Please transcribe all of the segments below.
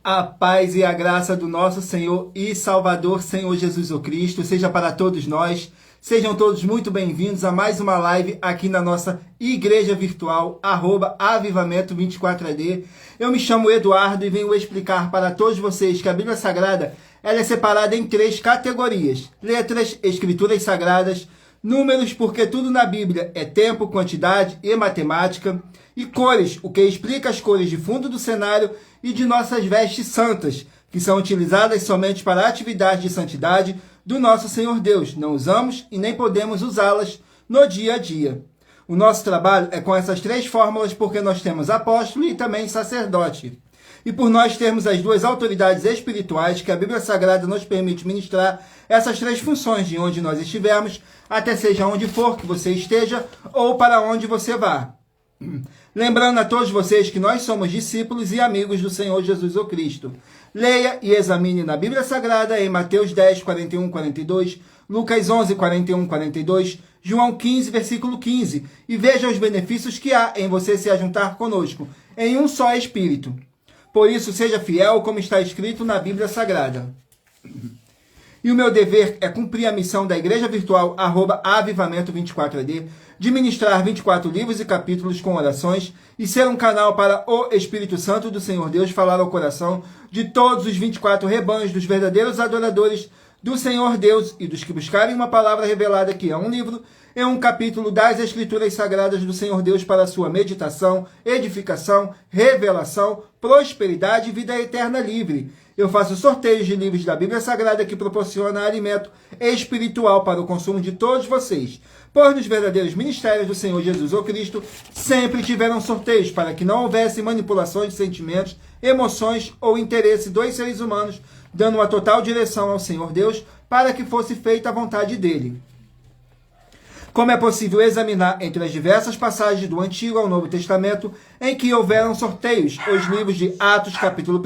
A paz e a graça do nosso Senhor e Salvador, Senhor Jesus o Cristo, seja para todos nós. Sejam todos muito bem-vindos a mais uma live aqui na nossa igreja virtual, @avivamento24AD. Eu me chamo Eduardo e venho explicar para todos vocês que a Bíblia Sagrada ela é separada em 3 categorias: letras, escrituras sagradas, números, porque tudo na Bíblia é tempo, quantidade e matemática, e cores, o que explica as cores de fundo do cenário e de nossas vestes santas, que são utilizadas somente para a atividade de santidade do nosso Senhor Deus. Não usamos e nem podemos usá-las no dia a dia. O nosso trabalho é com essas 3 fórmulas porque nós temos apóstolo e também sacerdote. E por nós termos as 2 autoridades espirituais que a Bíblia Sagrada nos permite ministrar essas 3 funções de onde nós estivermos, até seja onde for que você esteja ou para onde você vá. Lembrando a todos vocês que nós somos discípulos e amigos do Senhor Jesus o Cristo. Leia e examine na Bíblia Sagrada em Mateus 10, 41, 42, Lucas 11, 41, 42, João 15, versículo 15, e veja os benefícios que há em você se ajuntar conosco, em um só Espírito. Por isso, seja fiel como está escrito na Bíblia Sagrada. E o meu dever é cumprir a missão da Igreja Virtual @avivamento24AD, de ministrar 24 livros e capítulos com orações e ser um canal para o Espírito Santo do Senhor Deus falar ao coração de todos os 24 rebanhos dos verdadeiros adoradores do Senhor Deus e dos que buscarem uma palavra revelada que é um livro e um capítulo das Escrituras Sagradas do Senhor Deus para sua meditação, edificação, revelação, prosperidade e vida eterna livre. Eu faço sorteios de livros da Bíblia Sagrada que proporciona alimento espiritual para o consumo de todos vocês. Pois nos verdadeiros ministérios do Senhor Jesus o Cristo sempre tiveram sorteios para que não houvesse manipulações de sentimentos, emoções ou interesse dos seres humanos, dando uma total direção ao Senhor Deus para que fosse feita a vontade dele. Como é possível examinar entre as diversas passagens do Antigo ao Novo Testamento em que houveram sorteios, os livros de Atos, capítulo 1,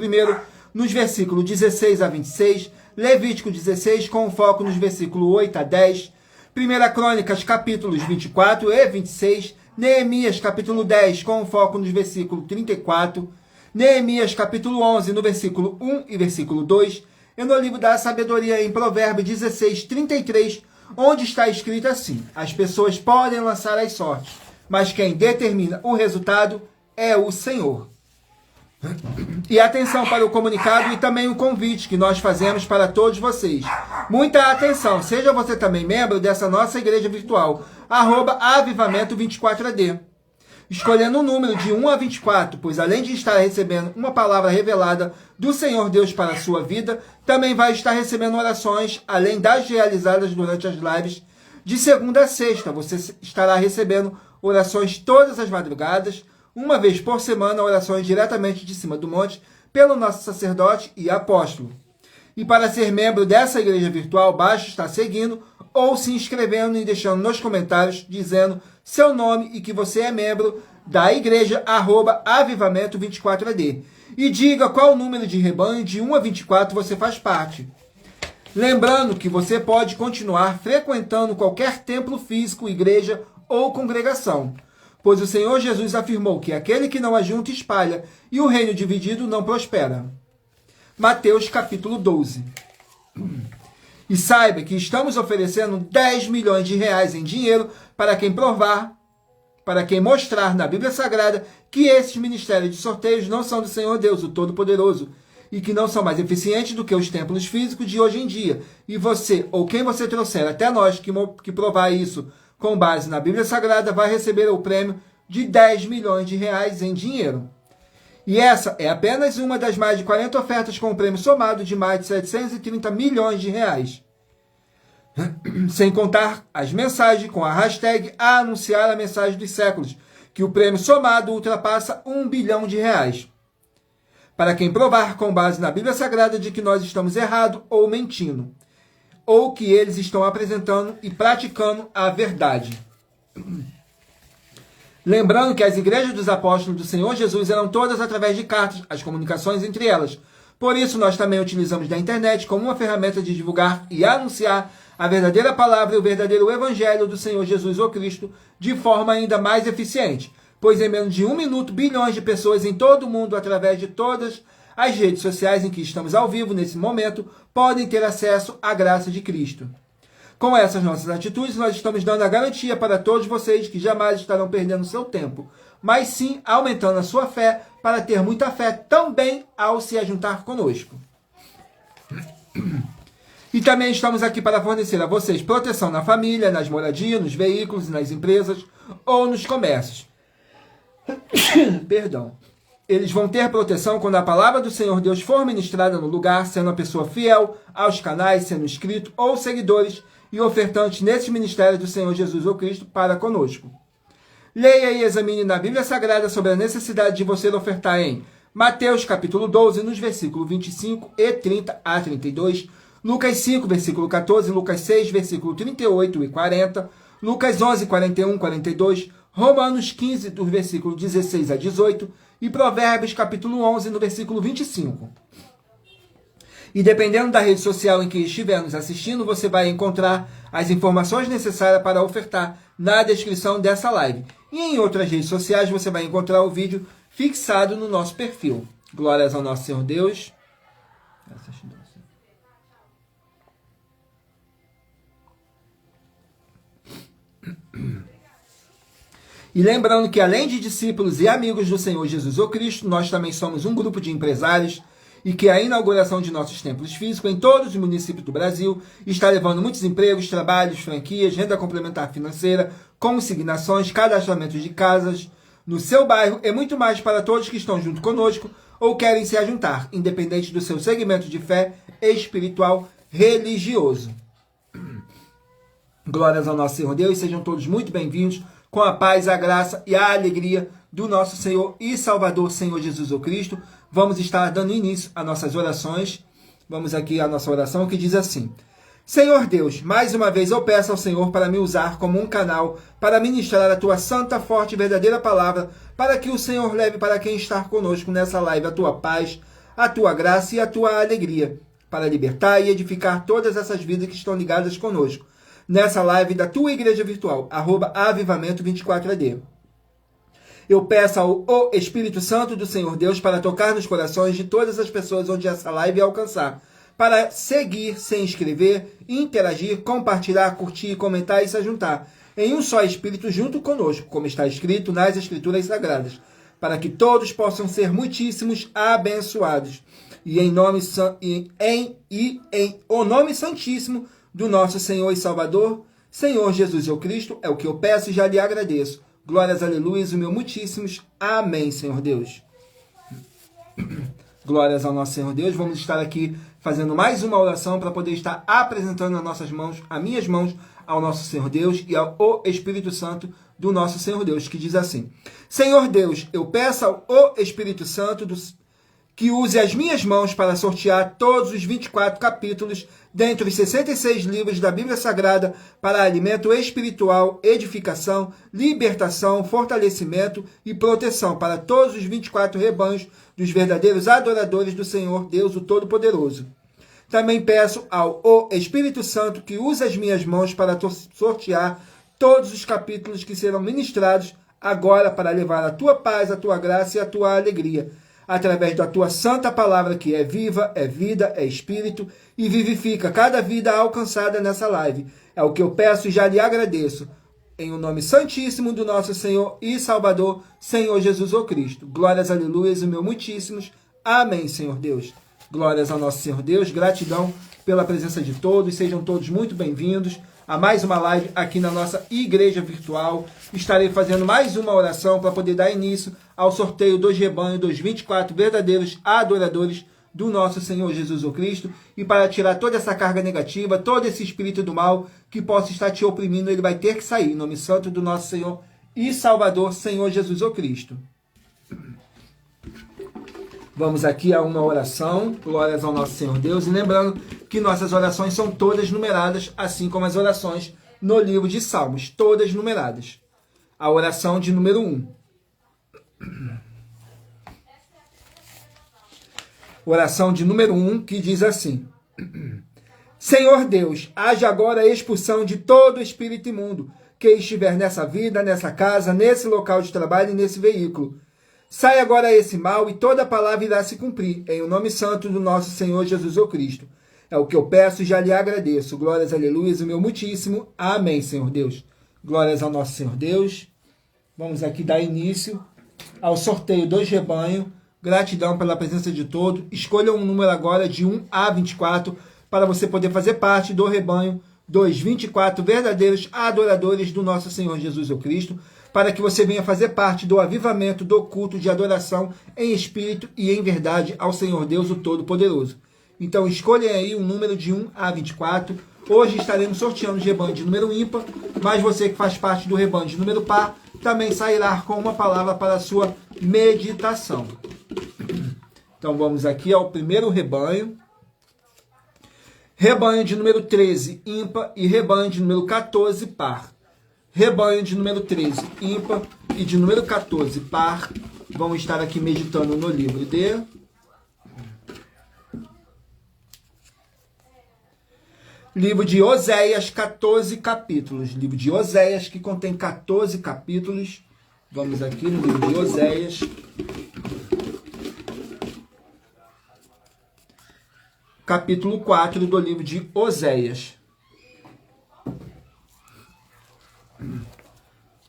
nos versículos 16 a 26, Levítico 16, com foco nos versículos 8 a 10, 1 Crônicas, capítulos 24 e 26, Neemias, capítulo 10, com foco nos versículos 34, Neemias, capítulo 11, no versículo 1 e versículo 2, e no livro da sabedoria em Provérbios 16, 33, onde está escrito assim: as pessoas podem lançar as sortes, mas quem determina o resultado é o Senhor. E atenção para o comunicado e também o convite que nós fazemos para todos vocês. Muita atenção, seja você também membro dessa nossa igreja virtual, @avivamento24AD. Escolhendo um número de 1 a 24, pois além de estar recebendo uma palavra revelada do Senhor Deus para a sua vida, também vai estar recebendo orações, além das realizadas durante as lives de segunda a sexta. Você estará recebendo orações todas as madrugadas, uma vez por semana, orações diretamente de cima do monte, pelo nosso sacerdote e apóstolo. E para ser membro dessa igreja virtual, basta estar seguindo ou se inscrevendo e deixando nos comentários, dizendo seu nome e que você é membro da igreja @avivamento24AD. E diga qual número de rebanho de 1 a 24 você faz parte. Lembrando que você pode continuar frequentando qualquer templo físico, igreja ou congregação, pois o Senhor Jesus afirmou que aquele que não ajunta espalha, e o reino dividido não prospera. Mateus capítulo 12. E saiba que estamos oferecendo 10 milhões de reais em dinheiro para quem mostrar na Bíblia Sagrada que esses ministérios de sorteios não são do Senhor Deus, o Todo-Poderoso, e que não são mais eficientes do que os templos físicos de hoje em dia. E você, ou quem você trouxer até nós que provar isso com base na Bíblia Sagrada, vai receber o prêmio de 10 milhões de reais em dinheiro. E essa é apenas uma das mais de 40 ofertas com o prêmio somado de mais de 730 milhões de reais. Sem contar as mensagens com a hashtag a anunciar a mensagem dos séculos, que o prêmio somado ultrapassa 1 bilhão de reais. Para quem provar com base na Bíblia Sagrada de que nós estamos errados ou mentindo, ou que eles estão apresentando e praticando a verdade. Lembrando que as igrejas dos apóstolos do Senhor Jesus eram todas através de cartas, as comunicações entre elas. Por isso, nós também utilizamos da internet como uma ferramenta de divulgar e anunciar a verdadeira palavra e o verdadeiro evangelho do Senhor Jesus o Cristo de forma ainda mais eficiente. Pois em menos de 1 minuto, bilhões de pessoas em todo o mundo, através de todas As redes sociais em que estamos ao vivo nesse momento podem ter acesso à graça de Cristo. Com essas nossas atitudes, nós estamos dando a garantia para todos vocês que jamais estarão perdendo seu tempo, mas sim aumentando a sua fé para ter muita fé também ao se ajuntar conosco. E também estamos aqui para fornecer a vocês proteção na família, nas moradias, nos veículos, nas empresas ou nos comércios. Perdão. Eles vão ter proteção quando a palavra do Senhor Deus for ministrada no lugar, sendo uma pessoa fiel aos canais, sendo inscrito ou seguidores e ofertantes nesses ministérios do Senhor Jesus ou Cristo para conosco. Leia e examine na Bíblia Sagrada sobre a necessidade de você ofertar em Mateus capítulo 12, nos versículos 25 e 30 a 32, Lucas 5, versículo 14, Lucas 6, versículo 38 e 40, Lucas 11, 41, 42, Romanos 15, do versículo 16 a 18 e Provérbios capítulo 11, no versículo 25. E dependendo da rede social em que estiver nos assistindo, você vai encontrar as informações necessárias para ofertar na descrição dessa live. E em outras redes sociais você vai encontrar o vídeo fixado no nosso perfil. Glórias ao nosso Senhor Deus. E lembrando que além de discípulos e amigos do Senhor Jesus ou Cristo, nós também somos um grupo de empresários e que a inauguração de nossos templos físicos em todos os municípios do Brasil está levando muitos empregos, trabalhos, franquias, renda complementar financeira, consignações, cadastramentos de casas no seu bairro e muito mais para todos que estão junto conosco ou querem se ajuntar, independente do seu segmento de fé espiritual religioso. Glórias ao nosso Senhor Deus, sejam todos muito bem-vindos com a paz, a graça e a alegria do nosso Senhor e Salvador, Senhor Jesus ou Cristo. Vamos estar dando início às nossas orações. Vamos aqui à nossa oração que diz assim: Senhor Deus, mais uma vez eu peço ao Senhor para me usar como um canal para ministrar a Tua santa, forte e verdadeira palavra, para que o Senhor leve para quem está conosco nessa live a Tua paz, a Tua graça e a Tua alegria, para libertar e edificar todas essas vidas que estão ligadas conosco, nessa live da Tua Igreja Virtual, @avivamento24AD. Eu peço ao Espírito Santo do Senhor Deus para tocar nos corações de todas as pessoas onde essa live alcançar, para seguir, se inscrever, interagir, compartilhar, curtir, comentar e se juntar em um só Espírito junto conosco, como está escrito nas Escrituras Sagradas, para que todos possam ser muitíssimos abençoados. E em o nome santíssimo do nosso Senhor e Salvador, Senhor Jesus ou Cristo, é o que eu peço e já lhe agradeço. Glórias, aleluias, o meu muitíssimos. Amém, Senhor Deus. Glórias ao nosso Senhor Deus. Vamos estar aqui fazendo mais uma oração para poder estar apresentando as nossas mãos, as minhas mãos, ao nosso Senhor Deus e ao Espírito Santo do nosso Senhor Deus, que diz assim: Senhor Deus, eu peço ao Espírito Santo que use as minhas mãos para sortear todos os 24 capítulos dentre os 66 livros da Bíblia Sagrada para alimento espiritual, edificação, libertação, fortalecimento e proteção para todos os 24 rebanhos dos verdadeiros adoradores do Senhor Deus, o Todo-Poderoso. Também peço ao Espírito Santo que use as minhas mãos para sortear todos os capítulos que serão ministrados agora para levar a tua paz, a tua graça e a tua alegria, através da tua santa palavra que é viva, é vida, é espírito e vivifica cada vida alcançada nessa live. É o que eu peço e já lhe agradeço. Em o nome santíssimo do nosso Senhor e Salvador, Senhor Jesus ou Cristo. Glórias, aleluias, o meu muitíssimos. Amém, Senhor Deus. Glórias ao nosso Senhor Deus. Gratidão pela presença de todos. Sejam todos muito bem-vindos a mais uma live aqui na nossa igreja virtual. Estarei fazendo mais uma oração para poder dar início ao sorteio dos rebanhos dos 24 verdadeiros adoradores do nosso Senhor Jesus o Cristo, e para tirar toda essa carga negativa, todo esse espírito do mal que possa estar te oprimindo, ele vai ter que sair, em nome santo do nosso Senhor e Salvador, Senhor Jesus o Cristo. Vamos aqui a uma oração, glórias ao nosso Senhor Deus, e lembrando que nossas orações são todas numeradas, assim como as orações no livro de Salmos, todas numeradas. A oração de número 1. Oração de número 1, que diz assim: Senhor Deus, haja agora a expulsão de todo espírito imundo que estiver nessa vida, nessa casa, nesse local de trabalho e nesse veículo. Sai agora esse mal e toda palavra irá se cumprir, em o nome santo do nosso Senhor Jesus o Cristo. É o que eu peço e já lhe agradeço. Glórias, aleluias, o meu muitíssimo. Amém, Senhor Deus. Glórias ao nosso Senhor Deus. Vamos aqui dar início ao sorteio dos rebanhos. Gratidão pela presença de todos. Escolha um número agora de 1 a 24 para você poder fazer parte do rebanho dos 24 verdadeiros adoradores do nosso Senhor Jesus o Cristo, para que você venha fazer parte do avivamento do culto de adoração em espírito e em verdade ao Senhor Deus, o Todo-Poderoso. Então escolha aí um número de 1 a 24. Hoje estaremos sorteando o rebanho de número ímpar, mas você que faz parte do rebanho de número par também sairá com uma palavra para a sua meditação. Então vamos aqui ao primeiro rebanho. Rebanho de número 13, ímpar, e rebanho de número 14, par. Rebanho de número 13, ímpar, e de número 14, par. Vamos estar aqui meditando no livro de livro de Oséias, 14 capítulos. Livro de Oséias, que contém 14 capítulos. Vamos aqui no livro de Oséias. Capítulo 4 do livro de Oséias.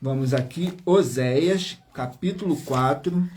Vamos aqui, Oséias, capítulo 4.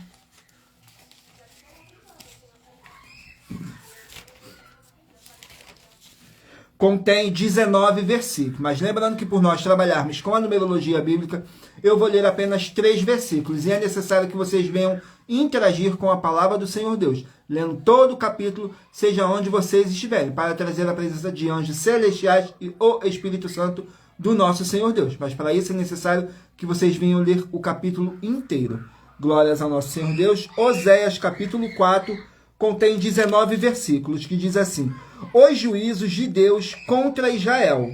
Contém 19 versículos, mas lembrando que por nós trabalharmos com a numerologia bíblica, eu vou ler apenas 3 versículos, e é necessário que vocês venham interagir com a palavra do Senhor Deus, lendo todo o capítulo, seja onde vocês estiverem, para trazer a presença de anjos celestiais e o Espírito Santo do nosso Senhor Deus. Mas para isso é necessário que vocês venham ler o capítulo inteiro. Glórias ao nosso Senhor Deus. Oséias, capítulo 4, contém 19 versículos, que diz assim: os juízos de Deus contra Israel.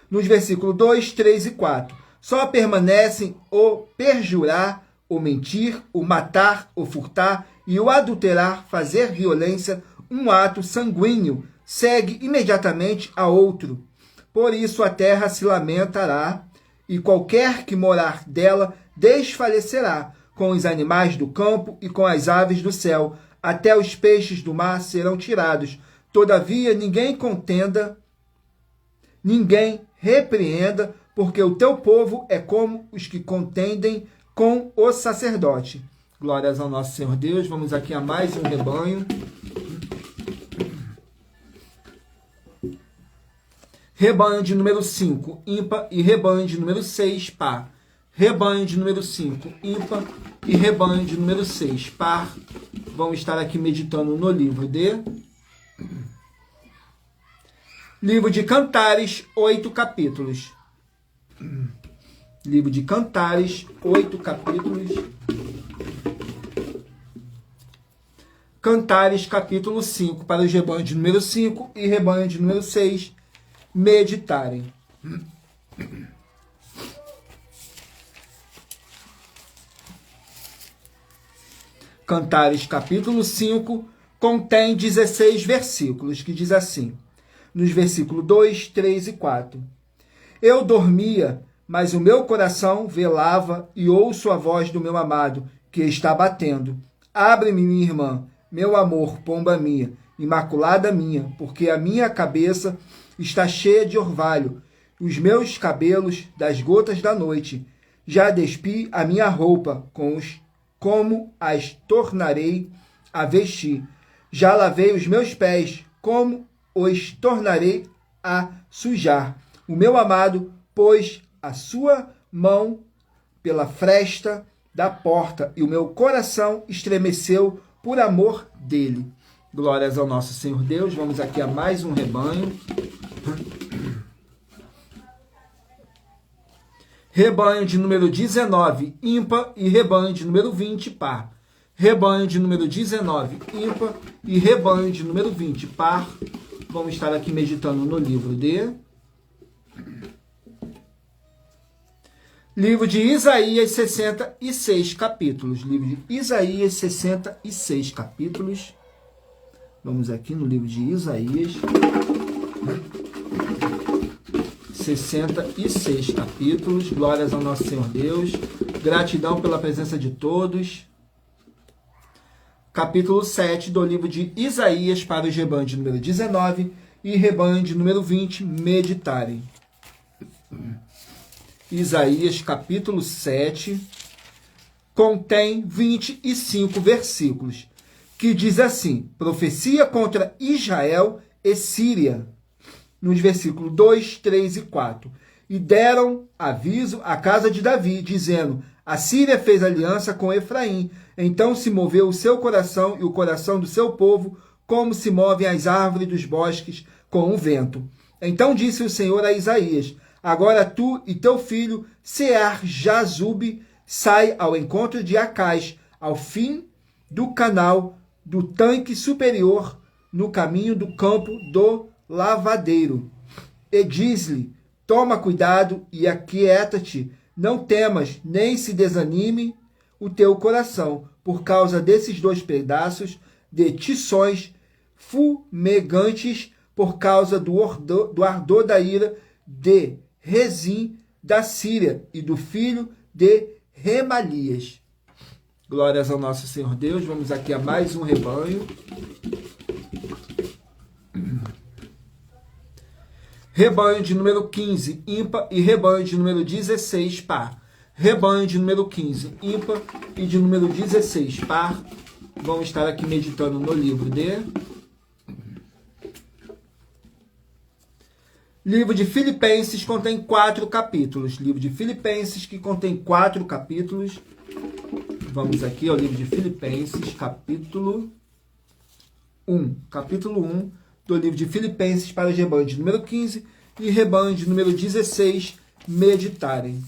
Nos versículos 2, 3 e 4. Só permanecem o perjurar, o mentir, o matar, o furtar e o adulterar, fazer violência, um ato sanguíneo, segue imediatamente a outro. Por isso a terra se lamentará, e qualquer que morar dela desfalecerá, com os animais do campo e com as aves do céu, até os peixes do mar serão tirados. Todavia ninguém contenda, ninguém repreenda, porque o teu povo é como os que contendem com o sacerdote. Glórias ao nosso Senhor Deus. Vamos aqui a mais um rebanho. Rebanho de número 5, ímpar, e rebanho de número 6, par. Rebanho de número 5, ímpar, e rebanho de número 6, par. Vamos estar aqui meditando no livro de Cantares, 8 capítulos. Livro de Cantares, 8 capítulos. Cantares, capítulo 5, para os rebanhos de número 5 e rebanho de número 6 meditarem. Cantares, capítulo 5, contém 16 versículos, que diz assim, nos versículos 2, 3 e 4. Eu dormia, mas o meu coração velava e ouço a voz do meu amado, que está batendo. Abre-me, minha irmã, meu amor, pomba minha, imaculada minha, porque a minha cabeça está cheia de orvalho, os meus cabelos das gotas da noite. Já despi a minha roupa, como as tornarei a vestir. Já lavei os meus pés, como os tornarei a sujar. O meu amado pôs a sua mão pela fresta da porta, e o meu coração estremeceu por amor dele. Glórias ao nosso Senhor Deus. Vamos aqui a mais um rebanho. Rebanho de número 19, ímpar, e rebanho de número 20, par. Rebanho de número 19, ímpar, e rebanho de número 20, par. Vamos estar aqui meditando no livro de Isaías, 66 capítulos. Livro de Isaías, 66 capítulos. Vamos aqui no livro de Isaías. 66 capítulos. Glórias ao nosso Senhor Deus. Gratidão pela presença de todos. capítulo 7 do livro de Isaías para os rebanhos de número 19 e rebanho de número 20 meditarem. Isaías capítulo 7 contém 25 versículos, que diz assim: profecia contra Israel e Síria, nos versículos 2, 3 e 4. E deram aviso à casa de Davi, dizendo: a Síria fez aliança com Efraim, então se moveu o seu coração e o coração do seu povo, como se movem as árvores dos bosques com o vento. Então disse o Senhor a Isaías: agora tu e teu filho, Sear-Jazube, sai ao encontro de Acais, ao fim do canal do tanque superior, no caminho do campo do lavadeiro. E diz-lhe: toma cuidado e aquieta-te, não temas, nem se desanime o teu coração, por causa desses 2 pedaços de tições fumegantes, por causa do ardor da ira de Rezim da Síria e do filho de Remalias. Glórias ao nosso Senhor Deus. Vamos aqui a mais um rebanho. Rebanho de número 15, ímpar, e rebanho de número 16, par. Rebanho de número 15, ímpar, e de número 16, par. Vamos estar aqui meditando no livro Livro de Filipenses, contém 4 capítulos. Livro de Filipenses, que contém 4 capítulos. Vamos aqui ao livro de Filipenses, capítulo 1. Capítulo 1 do livro de Filipenses para os rebanhos de número 15 e rebanho de número 16 meditarem.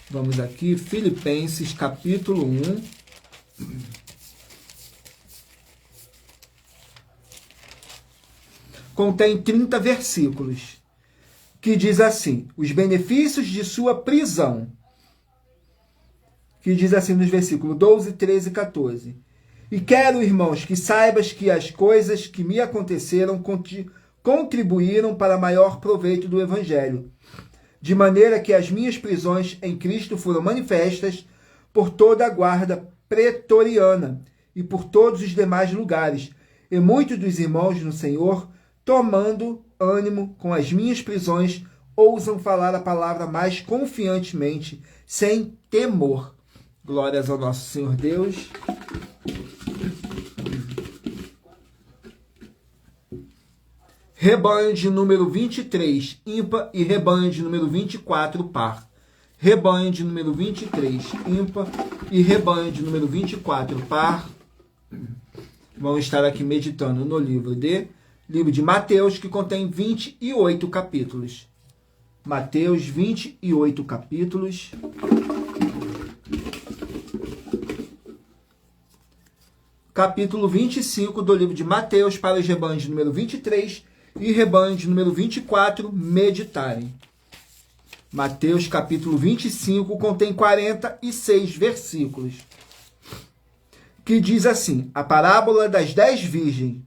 Vamos aqui, Filipenses, capítulo 1. Contém 30 versículos, que diz assim: os benefícios de sua prisão, que diz assim nos versículos 12, 13 e 14. E quero, irmãos, que saibas que as coisas que me aconteceram contribuíram para maior proveito do Evangelho, de maneira que as minhas prisões em Cristo foram manifestas por toda a guarda pretoriana e por todos os demais lugares, e muitos dos irmãos no Senhor, tomando ânimo com as minhas prisões, ousam falar a palavra mais confiantemente, sem temor. Glórias ao nosso Senhor Deus. Rebanho de número 23, ímpar, e rebanho de número 24, par. Rebanho de número 23, ímpar, e rebanho de número 24, par. Vamos estar aqui meditando no livro de Mateus, que contém 28 capítulos. Mateus, 28 capítulos. Capítulo 25 do livro de Mateus para os rebanhos de número 23 e rebanho de número 24 meditarem. Mateus, capítulo 25, contém 46 versículos, que diz assim: a parábola das 10 virgens,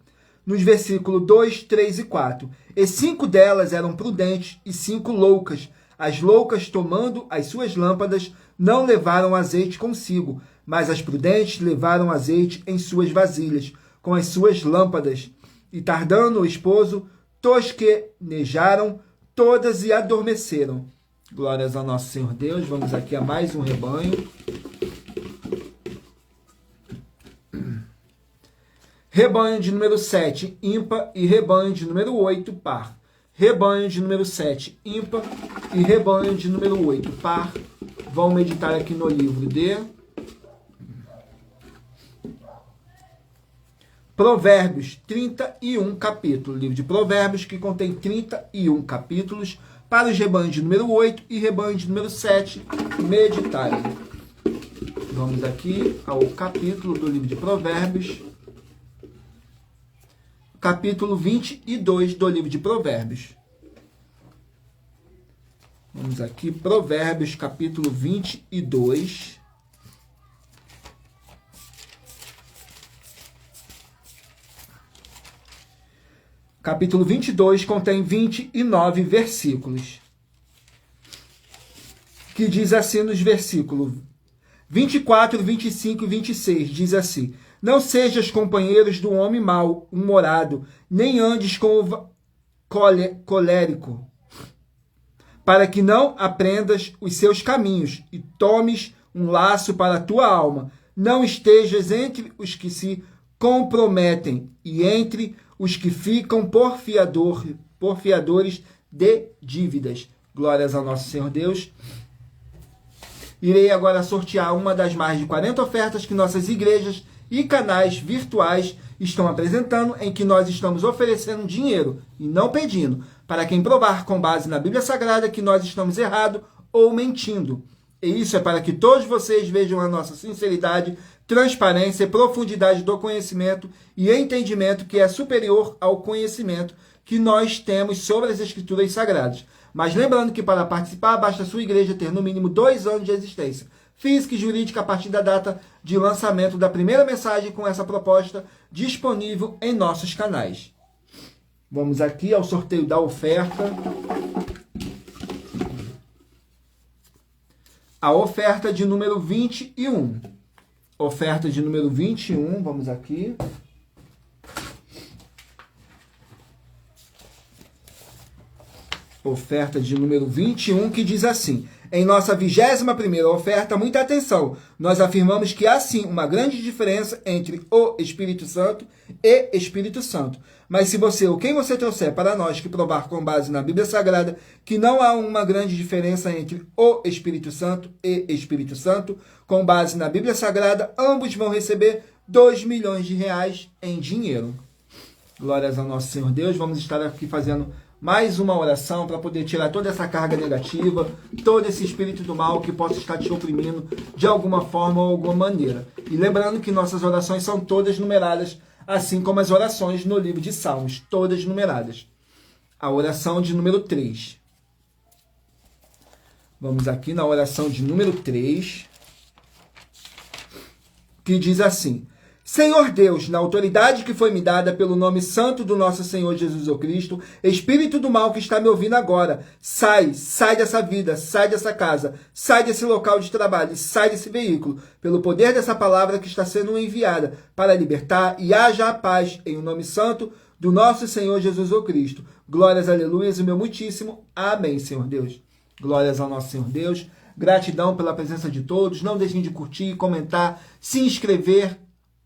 nos versículos 2, 3 e 4. E 5 delas eram prudentes e 5 loucas. As loucas, tomando as suas lâmpadas, não levaram azeite consigo, mas as prudentes levaram azeite em suas vasilhas, com as suas lâmpadas. E tardando o esposo, tosquenejaram todas e adormeceram. Glórias ao nosso Senhor Deus. Vamos aqui a mais um rebanho. Rebanho de número 7, ímpar, e rebanho de número 8, par. Rebanho de número 7, ímpar, e rebanho de número 8, par. Vão meditar aqui no livro de Provérbios, 31 capítulos. Livro de Provérbios, que contém 31 capítulos, para os rebanhos de número 8 e rebanho de número 7 meditarem. Vamos aqui ao capítulo do livro de Provérbios, capítulo 22 do livro de Provérbios. Vamos aqui, Provérbios, capítulo 22. Capítulo 22 contém 29 versículos, que diz assim nos versículos 24, 25 e 26 diz assim: não sejas companheiros do homem mau, humorado, nem andes com o colérico, para que não aprendas os seus caminhos e tomes um laço para a tua alma. Não estejas entre os que se comprometem e entre os que ficam porfiadores de dívidas. Glórias ao nosso Senhor Deus. Irei agora sortear uma das mais de 40 ofertas que nossas igrejas e canais virtuais estão apresentando, em que nós estamos oferecendo dinheiro e não pedindo, para quem provar com base na Bíblia Sagrada que nós estamos errado ou mentindo. E isso é para que todos vocês vejam a nossa sinceridade, transparência e profundidade do conhecimento e entendimento que é superior ao conhecimento que nós temos sobre as Escrituras Sagradas. Mas lembrando que para participar, basta a sua igreja ter no mínimo 2 anos de existência física e jurídica a partir da data de lançamento da primeira mensagem com essa proposta disponível em nossos canais. Vamos aqui ao sorteio da oferta. A oferta de número 21. Oferta de número 21, vamos aqui. Oferta de número 21, que diz assim: em nossa 21ª oferta, muita atenção, nós afirmamos que há sim uma grande diferença entre o Espírito Santo e Espírito Santo. Mas se você ou quem você trouxer para nós que provar com base na Bíblia Sagrada que não há uma grande diferença entre o Espírito Santo e Espírito Santo, com base na Bíblia Sagrada, ambos vão receber 2 milhões de reais em dinheiro. Glórias ao nosso Senhor Deus. Vamos estar aqui fazendo mais uma oração para poder tirar toda essa carga negativa, todo esse espírito do mal que possa estar te oprimindo de alguma forma ou alguma maneira. E lembrando que nossas orações são todas numeradas, assim como as orações no livro de Salmos, todas numeradas. A oração de número 3. Vamos aqui na oração de número 3, que diz assim: Senhor Deus, na autoridade que foi me dada pelo nome santo do nosso Senhor Jesus Cristo, espírito do mal que está me ouvindo agora, sai dessa vida, sai dessa casa, sai desse local de trabalho, sai desse veículo, pelo poder dessa palavra que está sendo enviada para libertar, e haja a paz em o nome santo do nosso Senhor Jesus Cristo. Glórias, aleluias, o meu muitíssimo amém, Senhor Deus. Glórias ao nosso Senhor Deus. Gratidão pela presença de todos. Não deixem de curtir, comentar, se inscrever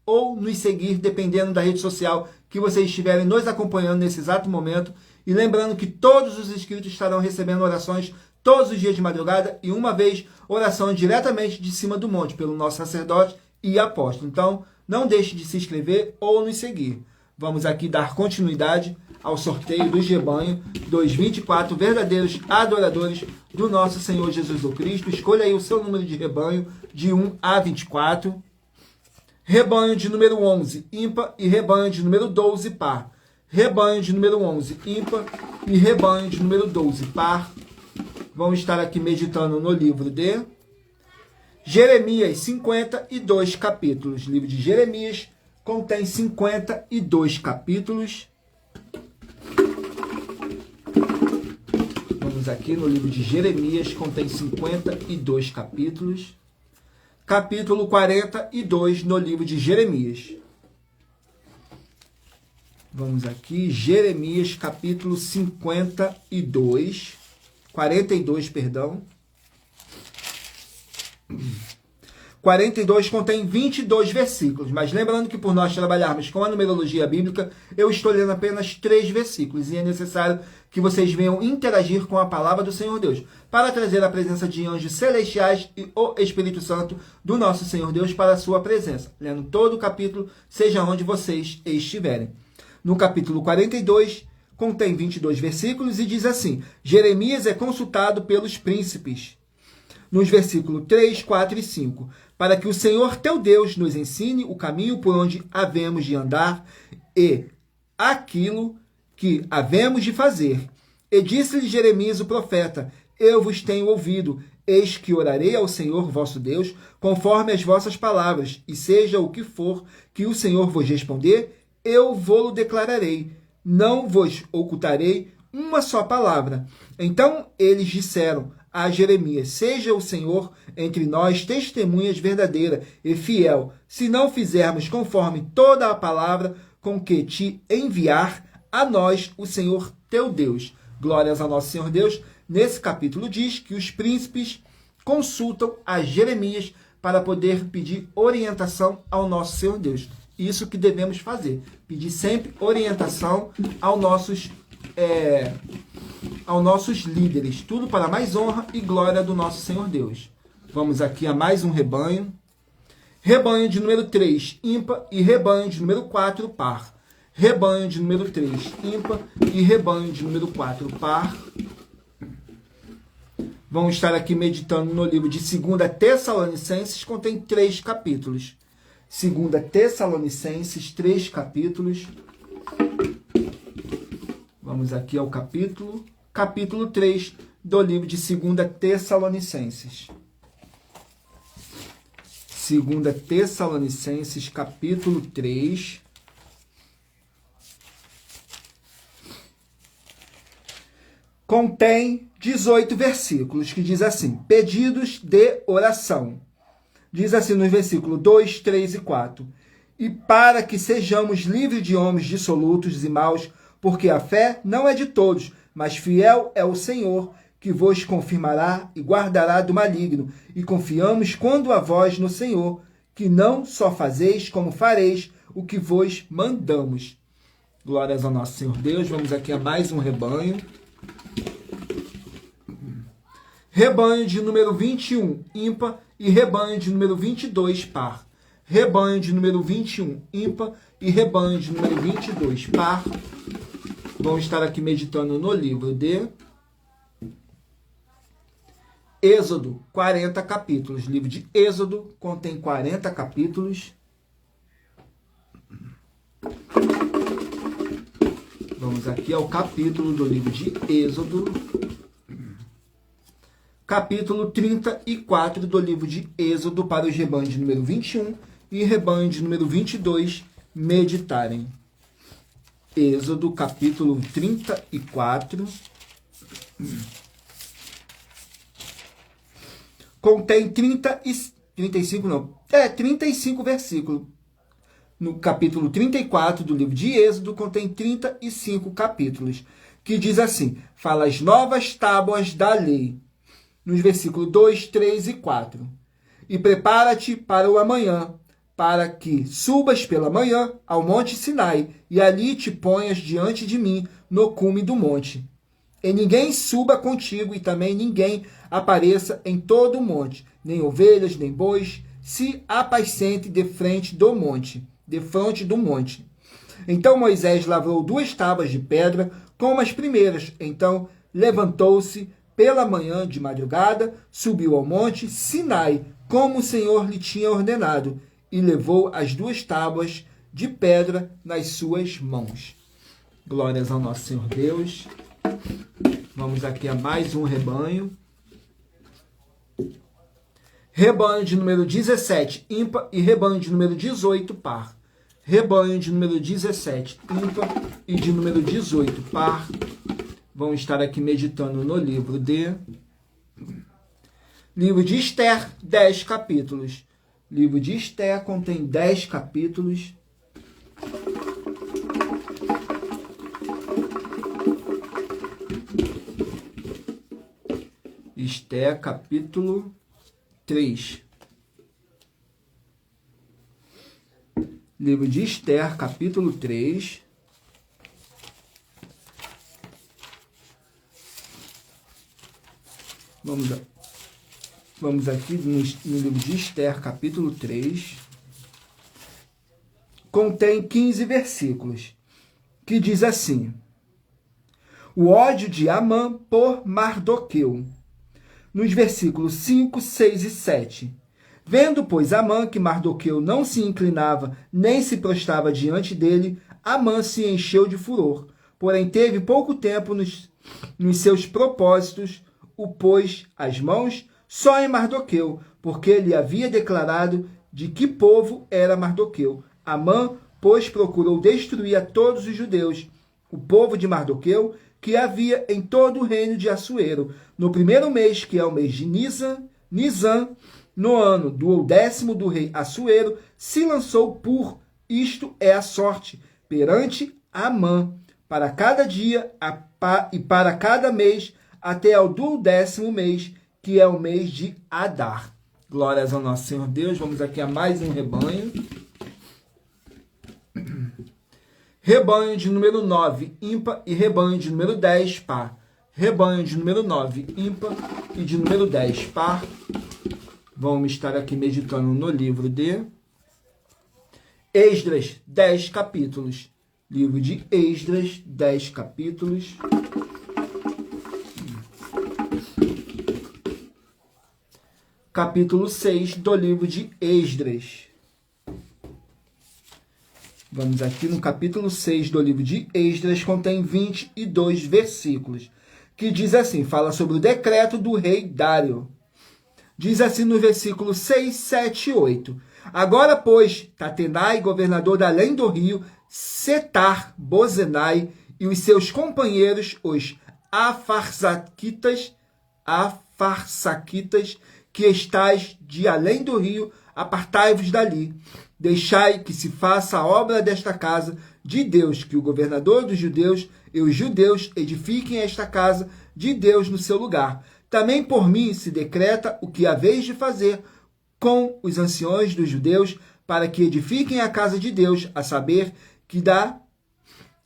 ou nos seguir, dependendo da rede social que vocês estiverem nos acompanhando nesse exato momento. E lembrando que todos os inscritos estarão recebendo orações todos os dias de madrugada e uma vez oração diretamente de cima do monte pelo nosso sacerdote e apóstolo. Então, não deixe de se inscrever ou nos seguir. Vamos aqui dar continuidade ao sorteio do rebanho dos 24 verdadeiros adoradores do nosso Senhor Jesus Cristo. Escolha aí o seu número de rebanho de 1 a 24. Rebanho de número 11, ímpar, e rebanho de número 12, par. Rebanho de número 11, ímpar, e rebanho de número 12, par. Vamos estar aqui meditando no livro de Jeremias, 52 capítulos. O livro de Jeremias contém 52 capítulos. Vamos aqui no livro de Jeremias, contém 52 capítulos. Capítulo 42 no livro de Jeremias. Vamos aqui, Jeremias, capítulo 42, perdão. 42 contém 22 versículos, mas lembrando que por nós trabalharmos com a numerologia bíblica, eu estou lendo apenas 3 versículos, e é necessário que vocês venham interagir com a palavra do Senhor Deus, para trazer a presença de anjos celestiais e o Espírito Santo do nosso Senhor Deus para a sua presença, lendo todo o capítulo, seja onde vocês estiverem. No capítulo 42, contém 22 versículos e diz assim: Jeremias é consultado pelos príncipes. Nos versículos 3, 4 e 5, para que o Senhor teu Deus nos ensine o caminho por onde havemos de andar e aquilo que havemos de fazer. E disse-lhe Jeremias o profeta: eu vos tenho ouvido, eis que orarei ao Senhor vosso Deus, conforme as vossas palavras, e seja o que for que o Senhor vos responder, eu vô-lo declararei, não vos ocultarei uma só palavra. Então eles disseram: a Jeremias: seja o Senhor entre nós testemunhas verdadeira e fiel, se não fizermos conforme toda a palavra com que te enviar a nós o Senhor teu Deus. Glórias ao nosso Senhor Deus. Nesse capítulo diz que os príncipes consultam a Jeremias para poder pedir orientação ao nosso Senhor Deus. Isso que devemos fazer, pedir sempre orientação aos nossos líderes, tudo para mais honra e glória do nosso Senhor Deus. Vamos aqui a mais um rebanho. Rebanho de número 3, ímpar, e rebanho de número 4, par. Rebanho de número 3, ímpar, e rebanho de número 4, par. Vamos estar aqui meditando no livro de 2 Tessalonicenses, contém 3 capítulos. 2 Tessalonicenses, 3 capítulos. Vamos aqui ao capítulo 3 do livro de 2 Tessalonicenses. 2 Tessalonicenses, capítulo 3. Contém 18 versículos, que diz assim: pedidos de oração. Diz assim nos versículos 2, 3 e 4. E para que sejamos livres de homens dissolutos e maus, porque a fé não é de todos, mas fiel é o Senhor, que vos confirmará e guardará do maligno. E confiamos quando a vós no Senhor, que não só fazeis, como fareis o que vos mandamos. Glórias ao nosso Senhor Deus. Vamos aqui a mais um rebanho. Rebanho de número 21, ímpar, e rebanho de número 22, par. Rebanho de número 21, ímpar, e rebanho de número 22, par. Vamos estar aqui meditando no livro de Êxodo, 40 capítulos. O livro de Êxodo contém 40 capítulos. Vamos aqui ao capítulo do livro de Êxodo. Capítulo 34 do livro de Êxodo, para os rebanhos de número 21 e rebanho de número 22 meditarem. Êxodo, capítulo 34. Contém 35 versículos. No capítulo 34 do livro de Êxodo, contém 35 capítulos, que diz assim: fala as novas tábuas da lei. Nos versículos 2, 3 e 4. E prepara-te para o amanhã, para que subas pela manhã ao monte Sinai, e ali te ponhas diante de mim no cume do monte. E ninguém suba contigo, e também ninguém apareça em todo o monte, nem ovelhas, nem bois, se apacente de frente do monte. Então Moisés lavrou 2 tábuas de pedra, como as primeiras. Então levantou-se pela manhã de madrugada, subiu ao monte Sinai, como o Senhor lhe tinha ordenado, e levou as 2 tábuas de pedra nas suas mãos. Glórias ao nosso Senhor Deus. Vamos aqui a mais um rebanho. Rebanho de número 17, ímpar, e rebanho de número 18, par. Rebanho de número 17, ímpar, e de número 18, par. Vamos estar aqui meditando no livro de Esther, 10 capítulos. Livro de Esther contém 10 capítulos. Esther, capítulo 3. Livro de Esther, capítulo 3. Vamos aqui no livro de Esther, capítulo 3. Contém 15 versículos, que diz assim: o ódio de Amã por Mardoqueu. Nos versículos 5, 6 e 7. Vendo, pois, Amã que Mardoqueu não se inclinava, nem se prostrava diante dele, Amã se encheu de furor. Porém, teve pouco tempo nos seus propósitos, o pôs as mãos só em Mardoqueu, porque ele havia declarado de que povo era Mardoqueu. Amã, pois, procurou destruir a todos os judeus. O povo de Mardoqueu que havia em todo o reino de Assuero. No primeiro mês, que é o mês de Nisan, no ano do 10º do rei Assuero, se lançou por isto é a sorte, perante Amã, para cada dia e para cada mês, até ao do 10º mês, que é o mês de Adar. Glórias ao nosso Senhor Deus. Vamos aqui a mais um rebanho. Rebanho de número 9, ímpar, e rebanho de número 10, par. Rebanho de número 9, ímpar, e de número 10, par. Vamos estar aqui meditando no livro de Esdras, 10 capítulos. Livro de Esdras, 10 capítulos. Capítulo 6 do livro de Esdras. Vamos aqui no capítulo 6 do livro de Esdras, contém 22 versículos, que diz assim, fala sobre o decreto do rei Dário. Diz assim no versículo 6, 7 e 8. Agora, pois, Tatenai, governador da além do rio, Setar-Bozenai e os seus companheiros, os Afarsaquitas, que estais de além do rio, apartai-vos dali. Deixai que se faça a obra desta casa de Deus, que o governador dos judeus e os judeus edifiquem esta casa de Deus no seu lugar. Também por mim se decreta o que haveis de fazer com os anciões dos judeus, para que edifiquem a casa de Deus, a saber, que da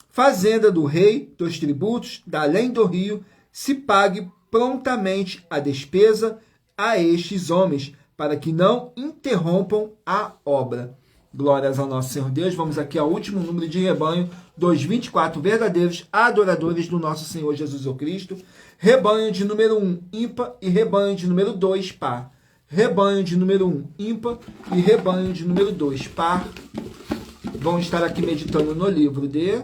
fazenda do rei, dos tributos, da além do rio, se pague prontamente a despesa a estes homens, para que não interrompam a obra. Glórias ao nosso Senhor Deus. Vamos aqui ao último número de rebanho, dos 24 verdadeiros adoradores do nosso Senhor Jesus Cristo. Rebanho de número 1, ímpar, e rebanho de número 2, par. Rebanho de número 1, ímpar, e rebanho de número 2, par. Vamos estar aqui meditando no livro de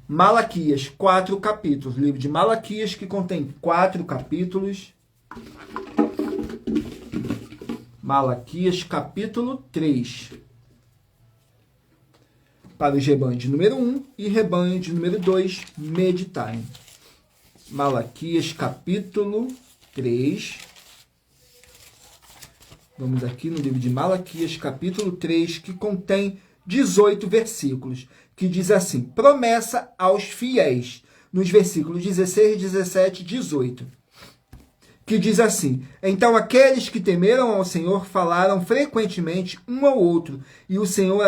Malaquias, 4 capítulos. Livro de Malaquias, que contém 4 capítulos. Malaquias, capítulo 3. Para os rebanhos de número 1 e rebanho de número 2, meditarem. Malaquias, capítulo 3. Vamos aqui no livro de Malaquias, capítulo 3, que contém 18 versículos, que diz assim, promessa aos fiéis, nos versículos 16, 17 e 18. Que diz assim, então aqueles que temeram ao Senhor falaram frequentemente um ao outro, e o Senhor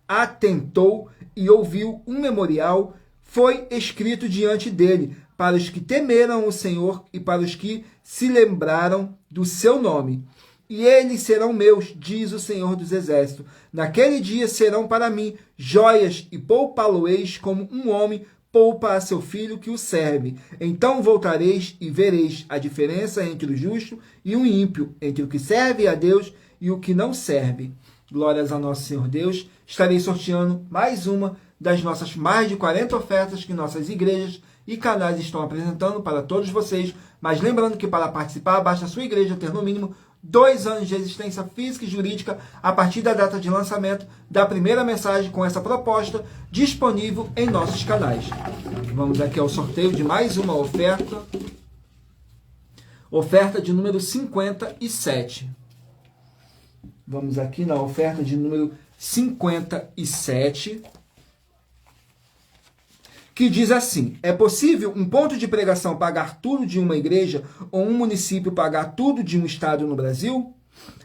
atentou e ouviu um memorial, foi escrito diante dele, para os que temeram o Senhor e para os que se lembraram do seu nome. E eles serão meus, diz o Senhor dos Exércitos. Naquele dia serão para mim joias, e poupá-lo-eis como um homem poupa a seu filho que o serve. Então voltareis e vereis a diferença entre o justo e o ímpio, entre o que serve a Deus e o que não serve. Glórias ao nosso Senhor Deus. Estarei sorteando mais uma das nossas mais de 40 ofertas que nossas igrejas e canais estão apresentando para todos vocês. Mas lembrando que para participar, basta a sua igreja ter no mínimo 2 anos de existência física e jurídica a partir da data de lançamento da primeira mensagem com essa proposta disponível em nossos canais. Vamos aqui ao sorteio de mais uma oferta. Oferta de número 57. Vamos aqui na oferta de número 57. Que diz assim, é possível um ponto de pregação pagar tudo de uma igreja ou um município pagar tudo de um estado no Brasil?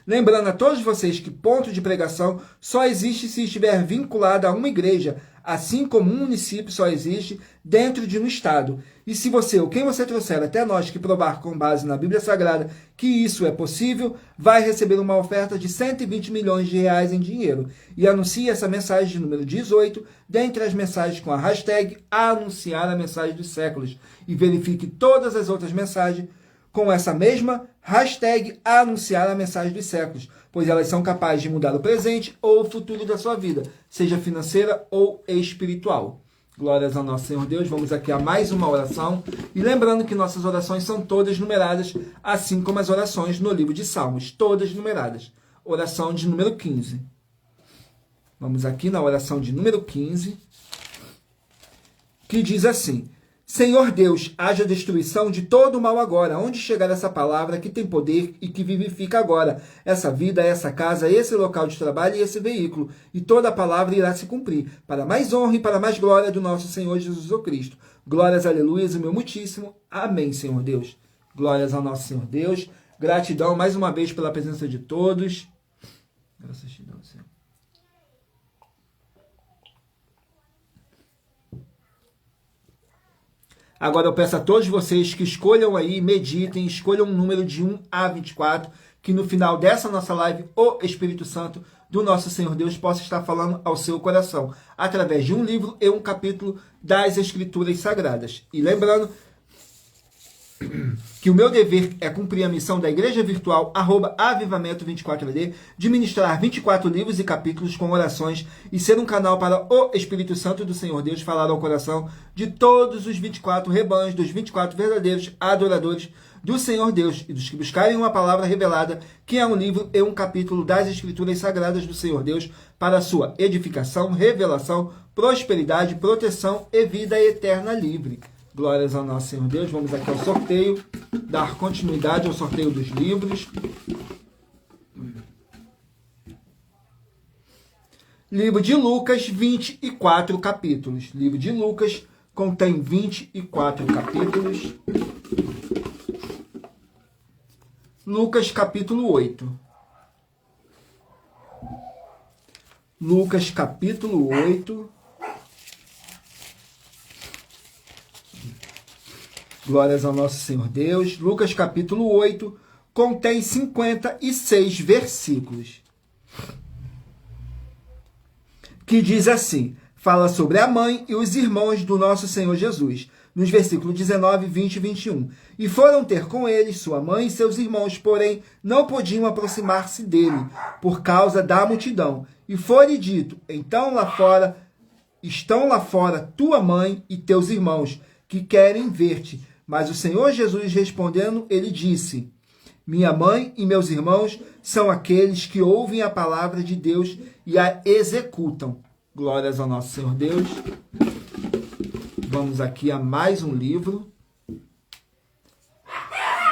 Lembrando a todos vocês que ponto de pregação só existe se estiver vinculado a uma igreja, assim como um município só existe dentro de um estado. E se você ou quem você trouxer até nós que provar com base na Bíblia Sagrada que isso é possível, vai receber uma oferta de 120 milhões de reais em dinheiro. E anuncie essa mensagem de número 18 dentre as mensagens com a hashtag anunciar a mensagem dos séculos. E verifique todas as outras mensagens com essa mesma hashtag anunciar a mensagem dos séculos, pois elas são capazes de mudar o presente ou o futuro da sua vida, seja financeira ou espiritual. Glórias ao nosso Senhor Deus. Vamos aqui a mais uma oração. E lembrando que nossas orações são todas numeradas, assim como as orações no livro de Salmos, todas numeradas. Oração de número 15. Vamos aqui na oração de número 15. que diz assim: Senhor Deus, haja destruição de todo o mal agora. Onde chegar essa palavra que tem poder e que vivifica agora essa vida, essa casa, esse local de trabalho e esse veículo. E toda a palavra irá se cumprir, para mais honra e para mais glória do nosso Senhor Jesus Cristo. Glórias, aleluias, o meu muitíssimo. Amém, Senhor Deus. Glórias ao nosso Senhor Deus. Gratidão mais uma vez pela presença de todos. Graças a Deus, Senhor. Agora eu peço a todos vocês que escolham aí, meditem, escolham um número de 1 a 24, que no final dessa nossa live, o Espírito Santo do nosso Senhor Deus possa estar falando ao seu coração, através de um livro e um capítulo das Escrituras Sagradas. E lembrando que o meu dever é cumprir a missão da Igreja Virtual, @avivamento24AD, de ministrar 24 livros e capítulos com orações e ser um canal para o Espírito Santo do Senhor Deus falar ao coração de todos os 24 rebanhos, dos 24 verdadeiros adoradores do Senhor Deus e dos que buscarem uma palavra revelada, que é um livro e um capítulo das Escrituras Sagradas do Senhor Deus, para a sua edificação, revelação, prosperidade, proteção e vida eterna livre. Glórias ao nosso Senhor Deus. Vamos aqui ao sorteio, dar continuidade ao sorteio dos livros. Livro de Lucas, 24 capítulos. Livro de Lucas contém 24 capítulos. Lucas, capítulo 8. Lucas, capítulo 8. Glórias ao nosso Senhor Deus. Lucas capítulo 8 contém 56 versículos. Que diz assim, fala sobre a mãe e os irmãos do nosso Senhor Jesus. Nos versículos 19, 20 e 21. E foram ter com eles sua mãe e seus irmãos, porém não podiam aproximar-se dele, por causa da multidão. E foi-lhe dito, estão lá fora tua mãe e teus irmãos, que querem ver-te. Mas o Senhor Jesus respondendo, ele disse, minha mãe e meus irmãos são aqueles que ouvem a palavra de Deus e a executam. Glórias ao nosso Senhor Deus. Vamos aqui a mais um livro.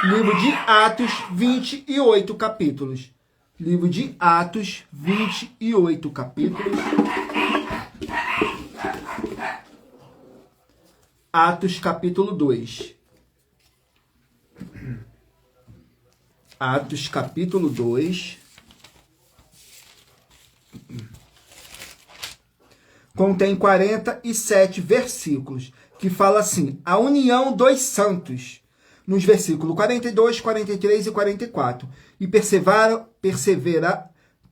Livro de Atos, 28 capítulos. Livro de Atos, 28 capítulos. Atos capítulo 2. Atos capítulo 2. Contém 47 versículos, que fala assim, a união dos santos, nos versículos 42, 43 e 44. E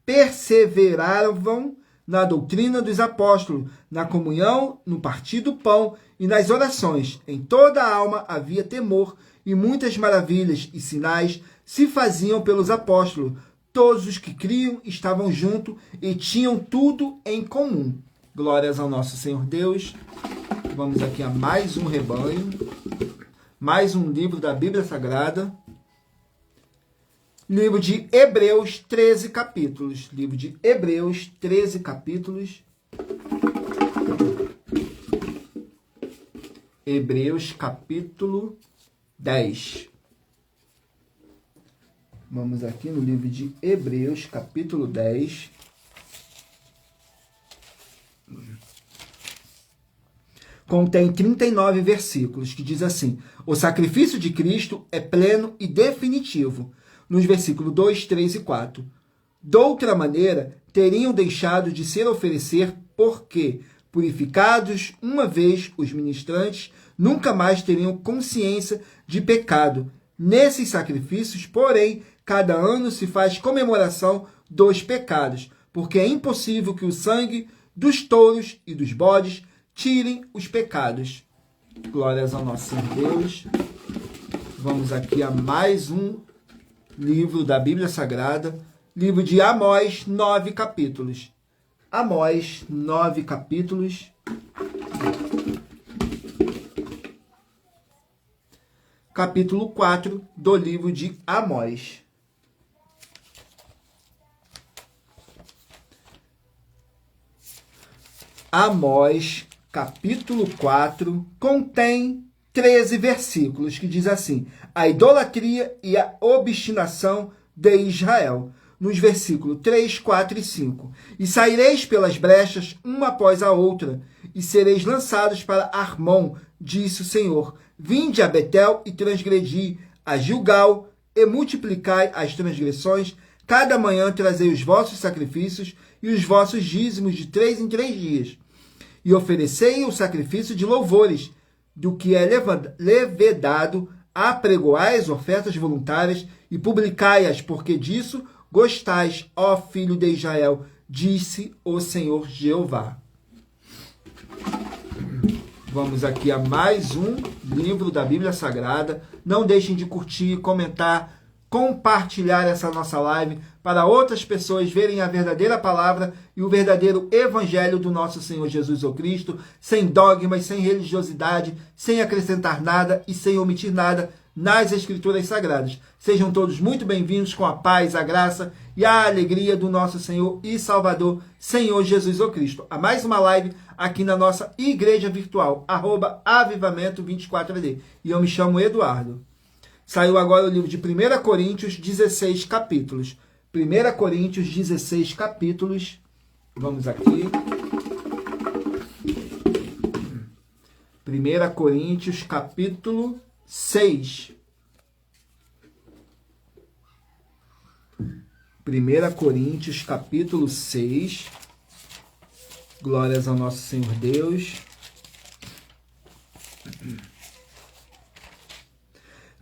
perseveravam na doutrina dos apóstolos, na comunhão, no partir do pão e nas orações. Em toda a alma havia temor, e muitas maravilhas e sinais se faziam pelos apóstolos. Todos os que criam estavam juntos e tinham tudo em comum. Glórias ao nosso Senhor Deus. Vamos aqui a mais um rebanho, mais um livro da Bíblia Sagrada. Livro de Hebreus, 13 capítulos. Livro de Hebreus, 13 capítulos. Hebreus, capítulo 10. Vamos aqui no livro de Hebreus, capítulo 10. Contém 39 versículos, que diz assim, o sacrifício de Cristo é pleno e definitivo. Nos versículos 2, 3 e 4. Doutra maneira, teriam deixado de ser oferecer, porque, purificados uma vez os ministrantes, nunca mais teriam consciência de pecado. Nesses sacrifícios, porém, cada ano se faz comemoração dos pecados, porque é impossível que o sangue dos touros e dos bodes tirem os pecados. Glórias ao nosso Senhor Deus. Vamos aqui a mais um livro da Bíblia Sagrada, livro de Amós, 9 capítulos. Amós, 9 capítulos. Capítulo 4 do livro de Amós. Amós, capítulo 4, contém 13 versículos, que diz assim: a idolatria e a obstinação de Israel. Nos versículos 3, 4 e 5. E saireis pelas brechas, uma após a outra, e sereis lançados para Armon, disse o Senhor. Vinde a Betel e transgredi, a Gilgal, e multiplicai as transgressões. Cada manhã trazei os vossos sacrifícios e os vossos dízimos de 3 em 3 dias. E oferecei o sacrifício de louvores, do que é levedado, apregoai as ofertas voluntárias e publicai-as, porque disso gostais, ó filho de Israel, disse o Senhor Jeová. Vamos aqui a mais um livro da Bíblia Sagrada. Não deixem de curtir, comentar, compartilhar essa nossa live para outras pessoas verem a verdadeira palavra e o verdadeiro evangelho do nosso Senhor Jesus Cristo, sem dogmas, sem religiosidade, sem acrescentar nada e sem omitir nada nas Escrituras Sagradas. Sejam todos muito bem-vindos com a paz, a graça e a alegria do nosso Senhor e Salvador, Senhor Jesus Cristo. A mais uma live aqui na nossa igreja virtual, @avivamento24AD. E eu me chamo Eduardo. Saiu agora o livro de 1 Coríntios, 16 capítulos. 1 Coríntios, 16 capítulos. Vamos aqui. 1 Coríntios, capítulo 6. 1 Coríntios, capítulo 6. Glórias ao nosso Senhor Deus.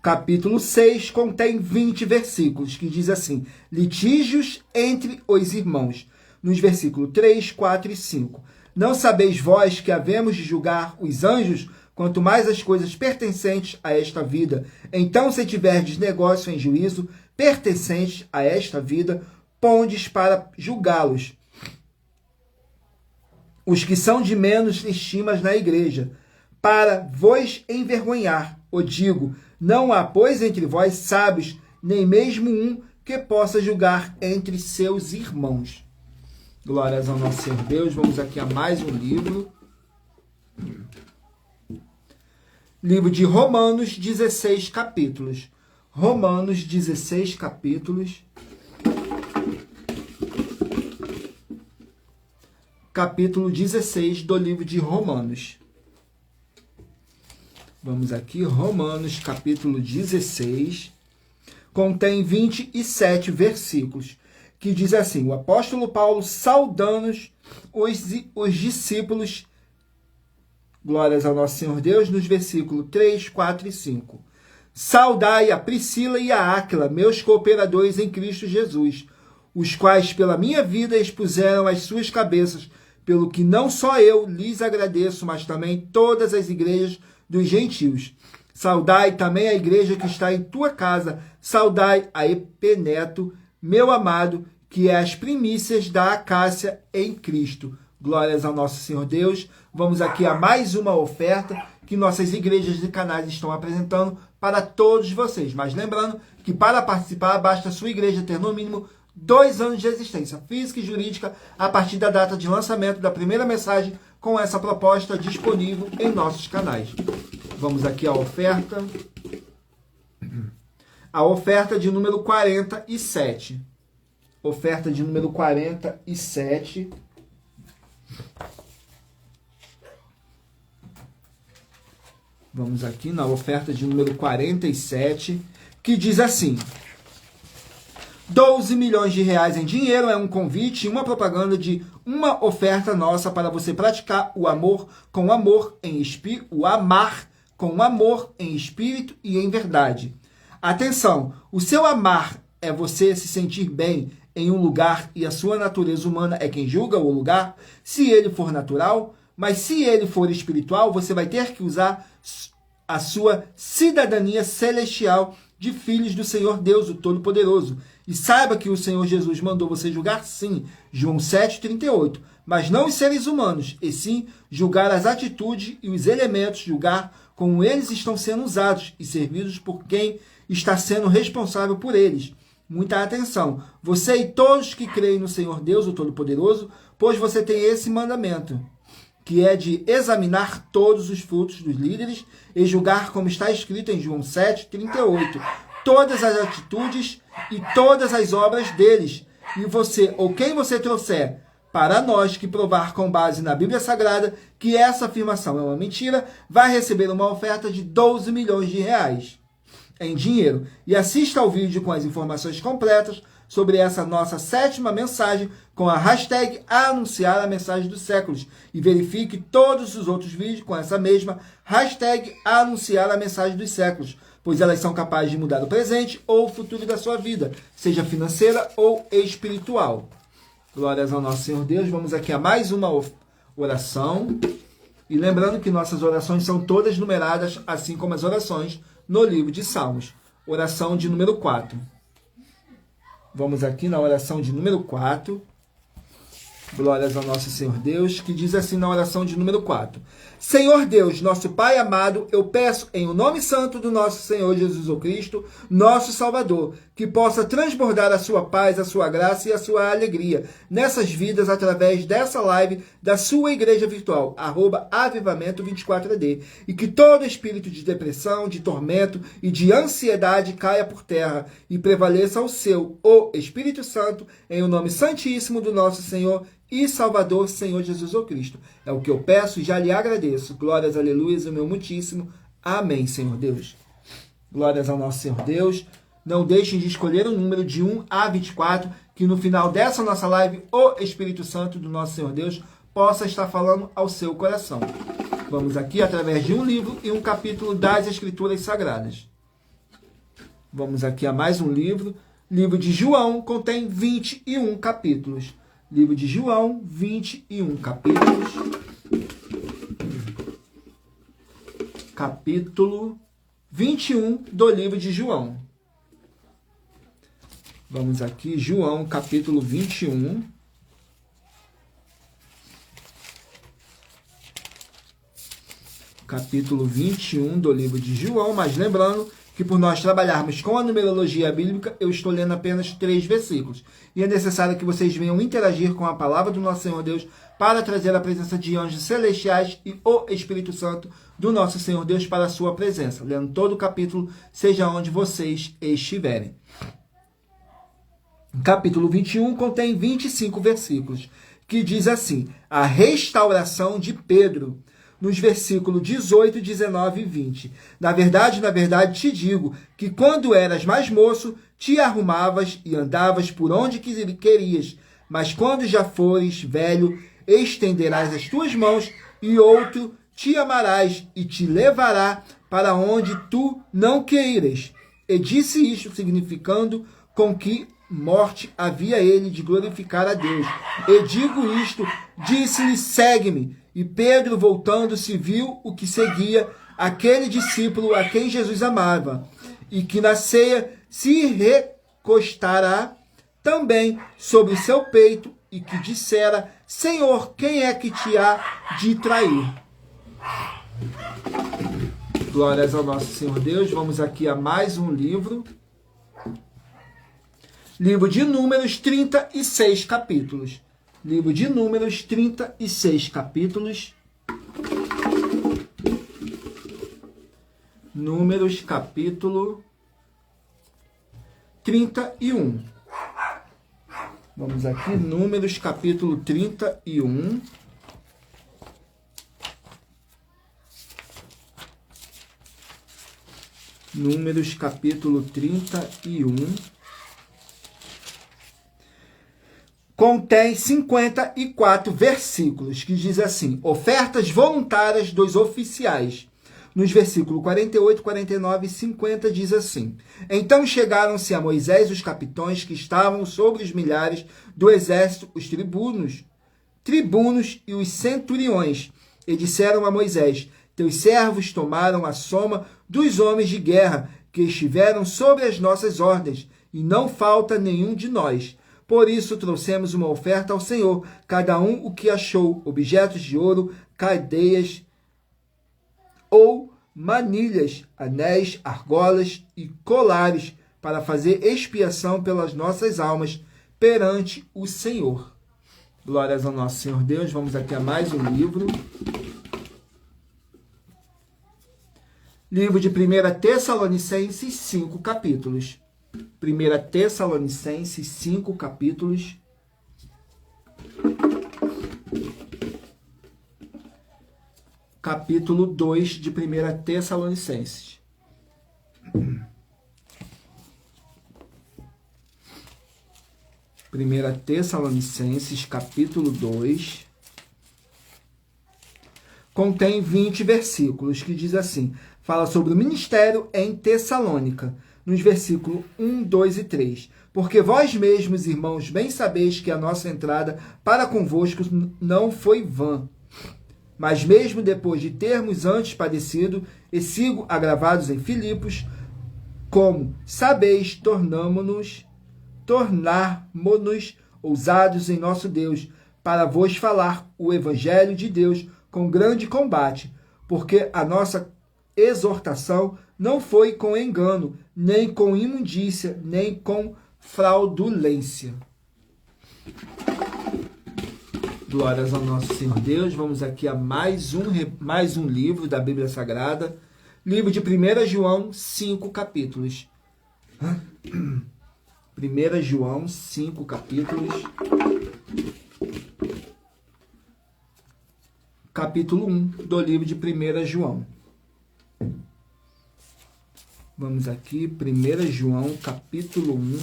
Capítulo 6 contém 20 versículos, que diz assim: litígios entre os irmãos. Nos versículos 3, 4 e 5. Não sabeis vós que havemos de julgar os anjos, quanto mais as coisas pertencentes a esta vida? Então, se tiverdes negócio em juízo, pertencentes a esta vida, pondes para julgá-los os que são de menos estimas na igreja, para vos envergonhar. O digo, não há, pois, entre vós sábios, nem mesmo um que possa julgar entre seus irmãos. Glórias ao nosso Senhor Deus. Vamos aqui a mais um livro. Livro de Romanos, 16 capítulos. Romanos, 16 capítulos. Capítulo 16 do livro de Romanos. Vamos aqui, Romanos, capítulo 16. Contém 27 versículos, que diz assim: o apóstolo Paulo saudando os discípulos, glórias ao nosso Senhor Deus, nos versículos 3, 4 e 5. Saudai a Priscila e a Áquila, meus cooperadores em Cristo Jesus, os quais pela minha vida expuseram as suas cabeças, pelo que não só eu lhes agradeço, mas também todas as igrejas dos gentios. Saudai também a igreja que está em tua casa. Saudai a Epeneto, meu amado, que é as primícias da Acácia em Cristo. Glórias ao nosso Senhor Deus. Vamos aqui a mais uma oferta que nossas igrejas e canais estão apresentando para todos vocês. Mas lembrando que para participar, basta a sua igreja ter no mínimo 2 anos de existência física e jurídica a partir da data de lançamento da primeira mensagem com essa proposta disponível em nossos canais. Vamos aqui à oferta. A oferta de número 47. Oferta de número 47. Vamos aqui na oferta de número 47, que diz assim: 12 milhões de reais em dinheiro é um convite e uma propaganda de uma oferta nossa para você praticar o amor com amor em espírito, o amar com amor em espírito e em verdade. Atenção, o seu amar é você se sentir bem em um lugar e a sua natureza humana é quem julga o lugar, se ele for natural, mas se ele for espiritual, você vai ter que usar a sua cidadania celestial de filhos do Senhor Deus, o Todo-Poderoso. E saiba que o Senhor Jesus mandou você julgar, sim, João 7,38, mas não os seres humanos, e sim julgar as atitudes e os elementos, julgar como eles estão sendo usados e servidos por quem está sendo responsável por eles. Muita atenção, você e todos que creem no Senhor Deus, o Todo-Poderoso, pois você tem esse mandamento. que é de examinar todos os frutos dos líderes e julgar, como está escrito em João 7:38, todas as atitudes e todas as obras deles. E você, ou quem você trouxer, para nós que provar com base na Bíblia Sagrada que essa afirmação é uma mentira, vai receber uma oferta de 12 milhões de reais em dinheiro. E assista ao vídeo com as informações completas sobre essa nossa 7ª mensagem com a hashtag Anunciar a Mensagem dos Séculos. E verifique todos os outros vídeos com essa mesma hashtag Anunciar a Mensagem dos Séculos, pois elas são capazes de mudar o presente ou o futuro da sua vida, seja financeira ou espiritual. Glórias ao nosso Senhor Deus. Vamos aqui a mais uma oração. E lembrando que nossas orações são todas numeradas, assim como as orações no livro de Salmos. Oração de número 4. Vamos aqui na oração de número 4. Glórias ao nosso Senhor Deus, que diz assim na oração de número 4. Senhor Deus, nosso Pai amado, eu peço em o nome santo do nosso Senhor Jesus Cristo, nosso Salvador, que possa transbordar a sua paz, a sua graça e a sua alegria nessas vidas através dessa live da sua igreja virtual, @avivamento24AD, e que todo espírito de depressão, de tormento e de ansiedade caia por terra e prevaleça o Espírito Santo, em o nome santíssimo do nosso Senhor e Salvador, Senhor Jesus Cristo. É o que eu peço e já lhe agradeço. Glórias, aleluias, o meu muitíssimo. Amém, Senhor Deus. Glórias ao nosso Senhor Deus. Não deixem de escolher o número de 1 a 24, que no final dessa nossa live, o Espírito Santo do nosso Senhor Deus possa estar falando ao seu coração. Vamos aqui através de um livro e um capítulo das Escrituras Sagradas. Vamos aqui a mais um livro. Livro de João contém 21 capítulos. Livro de João, 21 capítulos. Capítulo 21 do livro de João. Vamos aqui, João, capítulo 21. Capítulo 21 do livro de João, mas lembrando que por nós trabalharmos com a numerologia bíblica, eu estou lendo apenas 3 versículos. E é necessário que vocês venham interagir com a palavra do nosso Senhor Deus para trazer a presença de anjos celestiais e o Espírito Santo do nosso Senhor Deus para a sua presença. Lendo todo o capítulo, seja onde vocês estiverem. Capítulo 21 contém 25 versículos, que diz assim: a restauração de Pedro. Nos versículos 18, 19 e 20. Na verdade, te digo que quando eras mais moço, te arrumavas e andavas por onde querias. Mas quando já fores velho, estenderás as tuas mãos e outro te amarás e te levará para onde tu não queiras. E disse isto, significando com que morte havia ele de glorificar a Deus. E digo isto, disse-lhe, segue-me. E Pedro, voltando-se, viu o que seguia, aquele discípulo a quem Jesus amava, e que na ceia se recostará também sobre o seu peito, e que dissera, Senhor, quem é que te há de trair? Glórias ao nosso Senhor Deus. Vamos aqui a mais um livro. Livro de Números, 36 capítulos. Livro de Números, 36 capítulos. Números, capítulo 31. Vamos aqui, Números, capítulo 31. Números, capítulo 31. Contém 54 versículos, que diz assim, ofertas voluntárias dos oficiais. Nos versículos 48, 49 e 50 diz assim, então chegaram-se a Moisés os capitões que estavam sobre os milhares do exército, os tribunos e os centuriões, e disseram a Moisés, teus servos tomaram a soma dos homens de guerra que estiveram sobre as nossas ordens, e não falta nenhum de nós. Por isso trouxemos uma oferta ao Senhor, cada um o que achou, objetos de ouro, cadeias ou manilhas, anéis, argolas e colares, para fazer expiação pelas nossas almas perante o Senhor. Glórias ao nosso Senhor Deus. Vamos aqui a mais um livro. Livro de 1 Tessalonicenses, 5 capítulos. 1 Tessalonicenses, 5 capítulos. Capítulo 2 de 1 Tessalonicenses. Primeira Tessalonicenses, capítulo 2, contém 20 versículos, que diz assim, fala sobre o ministério em Tessalônica, nos versículos 1, 2 e 3. Porque vós mesmos, irmãos, bem sabeis que a nossa entrada para convosco não foi vã. Mas mesmo depois de termos antes padecido, e sigo agravados em Filipos, como sabeis, tornamo-nos ousados em nosso Deus, para vos falar o Evangelho de Deus com grande combate, porque a nossa exortação não foi com engano, nem com imundícia, nem com fraudulência. Glórias ao nosso Senhor Deus. Vamos aqui a mais um livro da Bíblia Sagrada, livro de 1 João, 5 capítulos. 1 João, 5 capítulos. Capítulo 1 do livro de 1 João. Vamos aqui, 1 João, capítulo 1.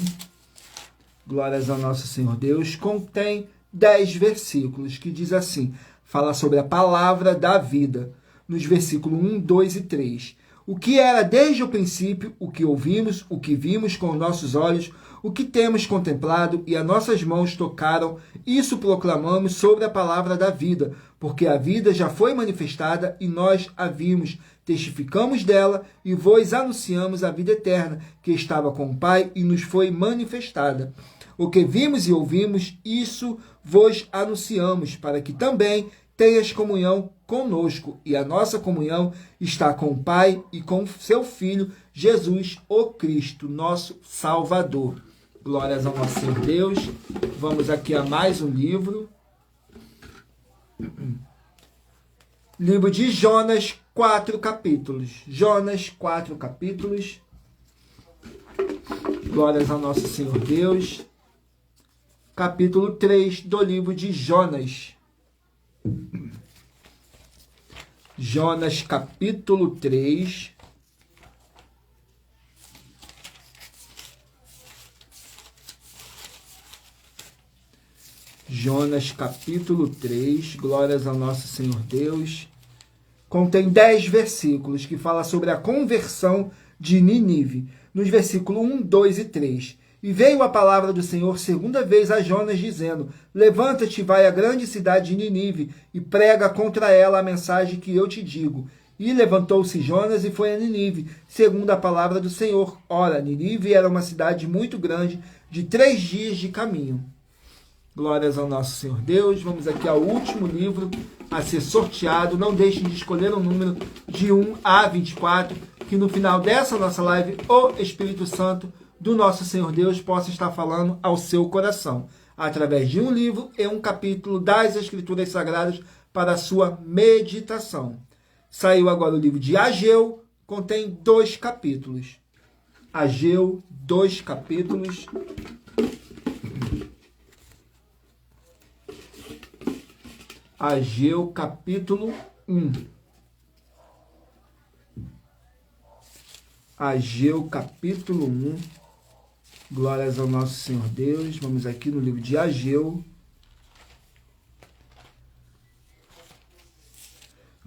Glórias ao nosso Senhor Deus. Contém 10 versículos, que diz assim, fala sobre a palavra da vida, nos versículos 1, 2 e 3. O que era desde o princípio, o que ouvimos, o que vimos com nossos olhos, o que temos contemplado e as nossas mãos tocaram, isso proclamamos sobre a palavra da vida, porque a vida já foi manifestada e nós a vimos, testificamos dela e vos anunciamos a vida eterna, que estava com o Pai e nos foi manifestada. O que vimos e ouvimos, isso vos anunciamos, para que também tenhas comunhão conosco, e a nossa comunhão está com o Pai e com seu Filho, Jesus, o Cristo, nosso Salvador. Glórias ao nosso Senhor Deus. Vamos aqui a mais um livro. Livro de Jonas, 4 capítulos. Jonas, 4 capítulos. Glórias ao nosso Senhor Deus. Capítulo 3 do livro de Jonas. Jonas, capítulo 3. Jonas, capítulo 3. Glórias ao nosso Senhor Deus. Contém 10 versículos que fala sobre a conversão de Nínive, nos versículos 1, 2 e 3. E veio a palavra do Senhor segunda vez a Jonas, dizendo, levanta-te, vai à grande cidade de Nínive, e prega contra ela a mensagem que eu te digo. E levantou-se Jonas e foi a Nínive, segundo a palavra do Senhor. Ora, Nínive era uma cidade muito grande, de 3 dias de caminho. Glórias ao nosso Senhor Deus. Vamos aqui ao último livro a ser sorteado. Não deixem de escolher um número de 1 a 24, que no final dessa nossa live, o Espírito Santo do nosso Senhor Deus possa estar falando ao seu coração, através de um livro e um capítulo das Escrituras Sagradas para a sua meditação. Saiu agora o livro de Ageu, contém 2 capítulos. Ageu, 2 capítulos. Ageu, capítulo 1. Ageu, capítulo 1. Glórias ao nosso Senhor Deus. Vamos aqui no livro de Ageu.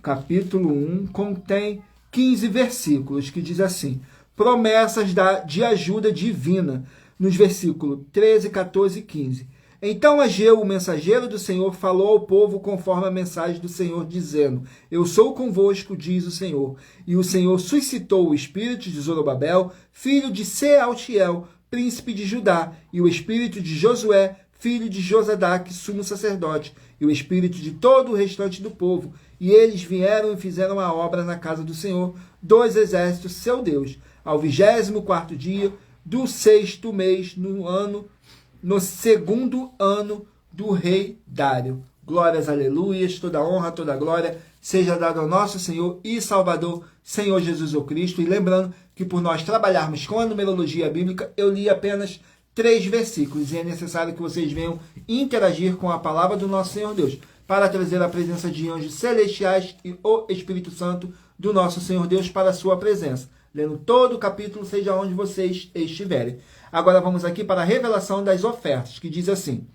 Capítulo 1 contém 15 versículos, que diz assim, promessas de ajuda divina, nos versículos 13, 14 e 15. Então Ageu, o mensageiro do Senhor, falou ao povo conforme a mensagem do Senhor, dizendo, eu sou convosco, diz o Senhor. E o Senhor suscitou o espírito de Zorobabel, filho de Sealtiel, príncipe de Judá, e o espírito de Josué, filho de Josadaque, sumo sacerdote, e o espírito de todo o restante do povo. E eles vieram e fizeram a obra na casa do Senhor, dos exércitos, seu Deus, ao 24º dia do 6º mês, no segundo ano do rei Dário. Glórias, aleluias, toda honra, toda glória seja dada ao nosso Senhor e Salvador, Senhor Jesus o Cristo. E lembrando que por nós trabalharmos com a numerologia bíblica, eu li apenas 3 versículos e é necessário que vocês venham interagir com a palavra do nosso Senhor Deus para trazer a presença de anjos celestiais e o Espírito Santo do nosso Senhor Deus para a sua presença. Lendo todo o capítulo, seja onde vocês estiverem. Agora vamos aqui para a revelação das ofertas, que diz assim: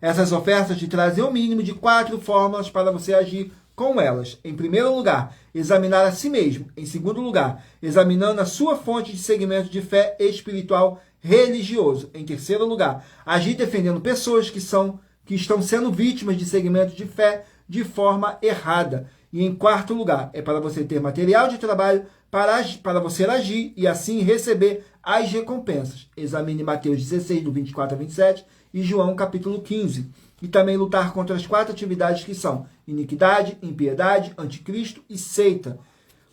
essas ofertas te trazem o mínimo de 4 fórmulas para você agir com elas. Em primeiro lugar, examinar a si mesmo. Em segundo lugar, examinando a sua fonte de segmento de fé espiritual religioso. Em terceiro lugar, agir defendendo pessoas que estão sendo vítimas de segmento de fé de forma errada. E em quarto lugar, é para você ter material de trabalho para você agir e assim receber as recompensas. Examine Mateus 16, do 24 a 27 e João capítulo 15. E também lutar contra as 4 atividades que são iniquidade, impiedade, anticristo e seita,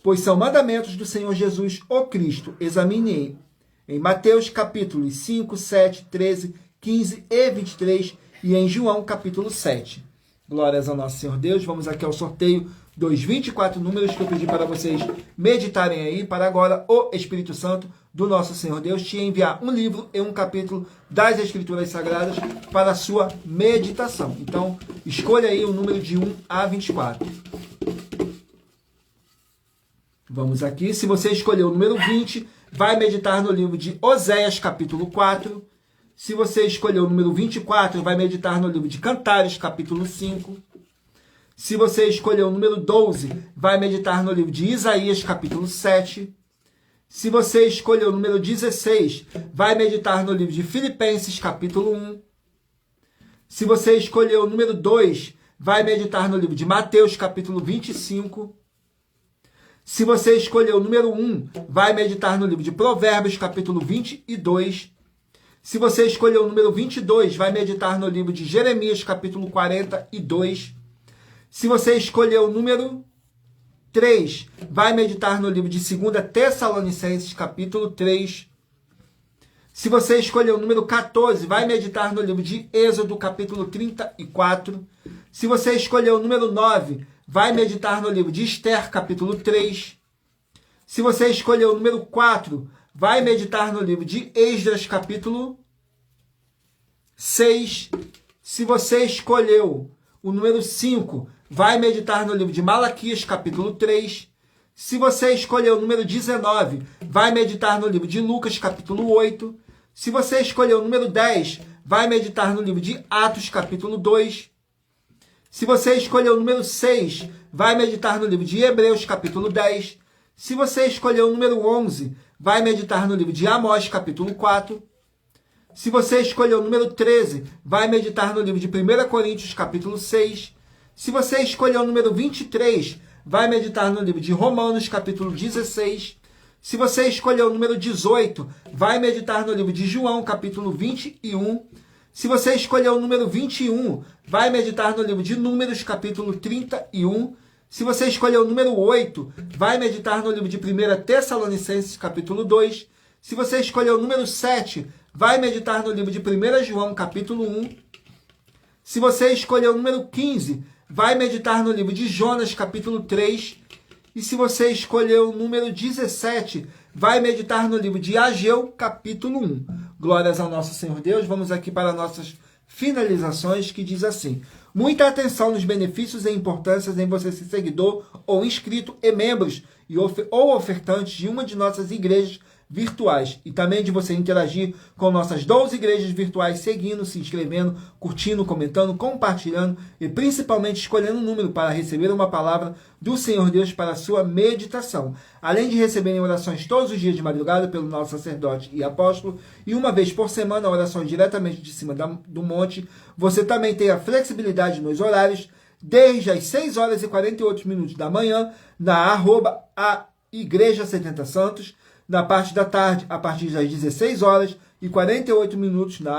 pois são mandamentos do Senhor Jesus, o Cristo. Examine em Mateus capítulos 5, 7, 13, 15 e 23 e em João capítulo 7. Glórias ao nosso Senhor Deus. Vamos aqui ao sorteio dos 24 números que eu pedi para vocês meditarem aí, para agora o Espírito Santo do nosso Senhor Deus te enviar um livro e um capítulo das Escrituras Sagradas para a sua meditação. Então, escolha aí o número de 1 a 24. Vamos aqui. Se você escolher o número 20, vai meditar no livro de Oséias, capítulo 4. Se você escolher o número 24, vai meditar no livro de Cantares, capítulo 5. Se você escolher o número 12, vai meditar no livro de Isaías, capítulo 7. Se você escolher o número 16, vai meditar no livro de Filipenses, capítulo 1. Se você escolher o número 2, vai meditar no livro de Mateus, capítulo 25. Se você escolher o número 1, vai meditar no livro de Provérbios, capítulo 22. Se você escolher o número 22, vai meditar no livro de Jeremias, capítulo 42. Se você escolher o número 3, vai meditar no livro de 2 Tessalonicenses, capítulo 3. Se você escolher o número 14, vai meditar no livro de Êxodo, capítulo 34. Se você escolher o número 9, vai meditar no livro de Esther, capítulo 3. Se você escolher o número 4, vai meditar no livro de Esdras, capítulo 6. Se você escolheu o número 5, vai meditar no livro de Malaquias, capítulo 3. Se você escolher o número 19, vai meditar no livro de Lucas, capítulo 8. Se você escolher o número 10, vai meditar no livro de Atos, capítulo 2. Se você escolher o número 6, vai meditar no livro de Hebreus, capítulo 10. Se você escolher o número 11, vai meditar no livro de Amós, capítulo 4. Se você escolher o número 13, vai meditar no livro de 1 Coríntios, capítulo 6. Se você escolher o número 23, vai meditar no livro de Romanos, capítulo 16. Se você escolher o número 18, vai meditar no livro de João, capítulo 21. Se você escolher o número 21, vai meditar no livro de Números, capítulo 31. Se você escolher o número 8, vai meditar no livro de 1 Tessalonicenses, capítulo 2. Se você escolher o número 7, vai meditar no livro de 1 João, capítulo 1. Se você escolher o número 15, vai meditar no livro de Jonas, capítulo 3. E se você escolher o número 17, vai meditar no livro de Ageu, capítulo 1. Glórias ao nosso Senhor Deus. Vamos aqui para nossas finalizações, que diz assim: muita atenção nos benefícios e importâncias em você ser seguidor ou inscrito e membros ou ofertantes de uma de nossas igrejas virtuais, e também de você interagir com nossas 12 igrejas virtuais, seguindo, se inscrevendo, curtindo, comentando, compartilhando e principalmente escolhendo um número para receber uma palavra do Senhor Deus para a sua meditação. Além de receberem orações todos os dias de madrugada pelo nosso sacerdote e apóstolo, e uma vez por semana orações diretamente de cima do monte, você também tem a flexibilidade nos horários, desde as 6 horas e 48 minutos da manhã, na @ Igreja 70 Santos, na parte da tarde, a partir das 16 horas e 48 minutos, na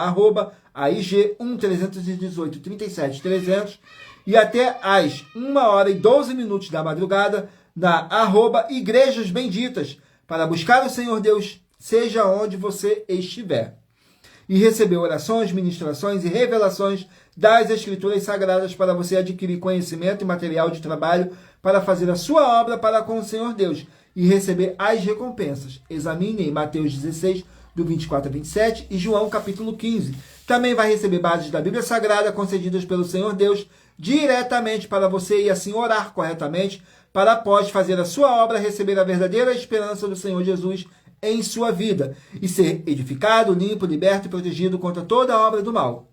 @AIG 1318 37 300, e até às 1 hora e 12 minutos da madrugada, na @Igrejas Benditas, para buscar o Senhor Deus, seja onde você estiver, e receber orações, ministrações e revelações das Escrituras Sagradas para você adquirir conhecimento e material de trabalho para fazer a sua obra para com o Senhor Deus e receber as recompensas. Examine em Mateus 16, do 24 a 27 e João capítulo 15. Também vai receber bases da Bíblia Sagrada concedidas pelo Senhor Deus diretamente para você e assim orar corretamente para após fazer a sua obra receber a verdadeira esperança do Senhor Jesus em sua vida e ser edificado, limpo, liberto e protegido contra toda a obra do mal.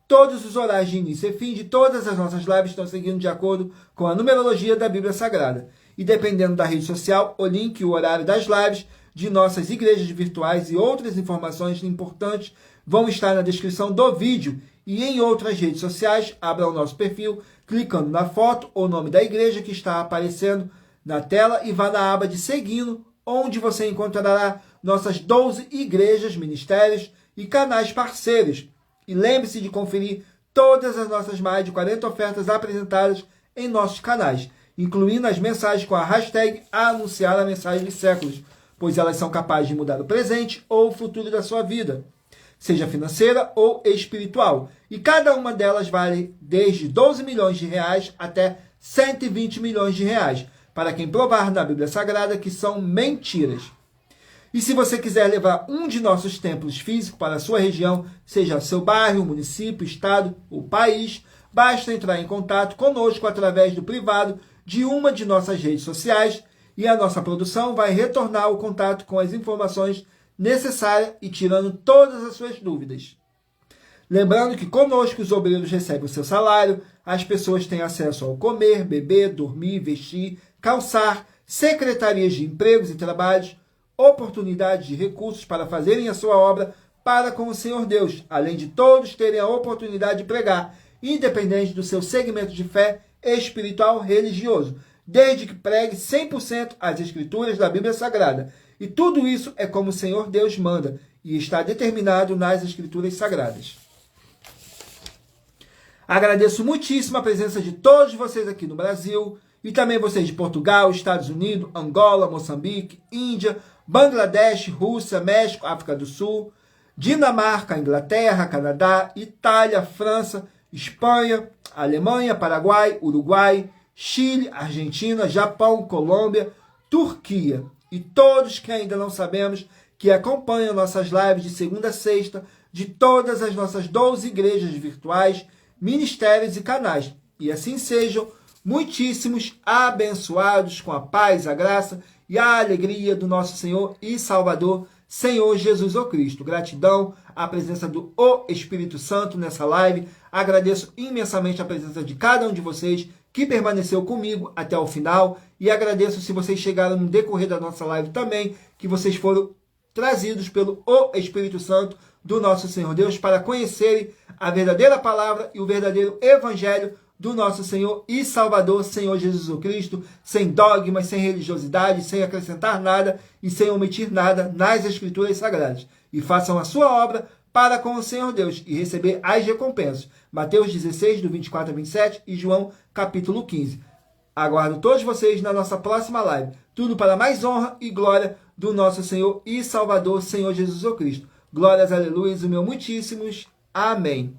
Todos os horários de início e fim de todas as nossas lives estão seguindo de acordo com a numerologia da Bíblia Sagrada. E dependendo da rede social, o link e o horário das lives de nossas igrejas virtuais e outras informações importantes vão estar na descrição do vídeo. E em outras redes sociais, abra o nosso perfil, clicando na foto ou nome da igreja que está aparecendo na tela e vá na aba de Seguindo, onde você encontrará nossas 12 igrejas, ministérios e canais parceiros. E lembre-se de conferir todas as nossas mais de 40 ofertas apresentadas em nossos canais, incluindo as mensagens com a hashtag Anunciar a Mensagem dos Séculos, pois elas são capazes de mudar o presente ou o futuro da sua vida, seja financeira ou espiritual. E cada uma delas vale desde 12 milhões de reais até 120 milhões de reais, para quem provar na Bíblia Sagrada que são mentiras. E se você quiser levar um de nossos templos físicos para a sua região, seja seu bairro, município, estado ou país, basta entrar em contato conosco através do privado de uma de nossas redes sociais e a nossa produção vai retornar o contato com as informações necessárias e tirando todas as suas dúvidas. Lembrando que conosco os obreiros recebem o seu salário, as pessoas têm acesso ao comer, beber, dormir, vestir, calçar, secretarias de empregos e trabalhos, oportunidades de recursos para fazerem a sua obra para com o Senhor Deus, além de todos terem a oportunidade de pregar, independente do seu segmento de fé espiritual religioso, desde que pregue 100% as Escrituras da Bíblia Sagrada. E tudo isso é como o Senhor Deus manda e está determinado nas Escrituras Sagradas. Agradeço muitíssimo a presença de todos vocês aqui no Brasil e também vocês de Portugal, Estados Unidos, Angola, Moçambique, Índia, Bangladesh, Rússia, México, África do Sul, Dinamarca, Inglaterra, Canadá, Itália, França, Espanha, Alemanha, Paraguai, Uruguai, Chile, Argentina, Japão, Colômbia, Turquia e todos que ainda não sabemos que acompanham nossas lives de segunda a sexta de todas as nossas 12 igrejas virtuais, ministérios e canais. E assim sejam muitíssimos abençoados com a paz, a graça e a alegria do nosso Senhor e Salvador, Senhor Jesus o Cristo. Gratidão à presença do Espírito Santo nessa live. Agradeço imensamente a presença de cada um de vocês que permaneceu comigo até o final. E agradeço se vocês chegaram no decorrer da nossa live também, que vocês foram trazidos pelo Espírito Santo do nosso Senhor Deus para conhecerem a verdadeira palavra e o verdadeiro evangelho do nosso Senhor e Salvador, Senhor Jesus Cristo, sem dogmas, sem religiosidade, sem acrescentar nada e sem omitir nada nas Escrituras Sagradas. E façam a sua obra para com o Senhor Deus e receber as recompensas. Mateus 16, do 24 a 27 e João capítulo 15. Aguardo todos vocês na nossa próxima live. Tudo para mais honra e glória do nosso Senhor e Salvador, Senhor Jesus Cristo. Glórias, aleluias, o meu muitíssimos. Amém.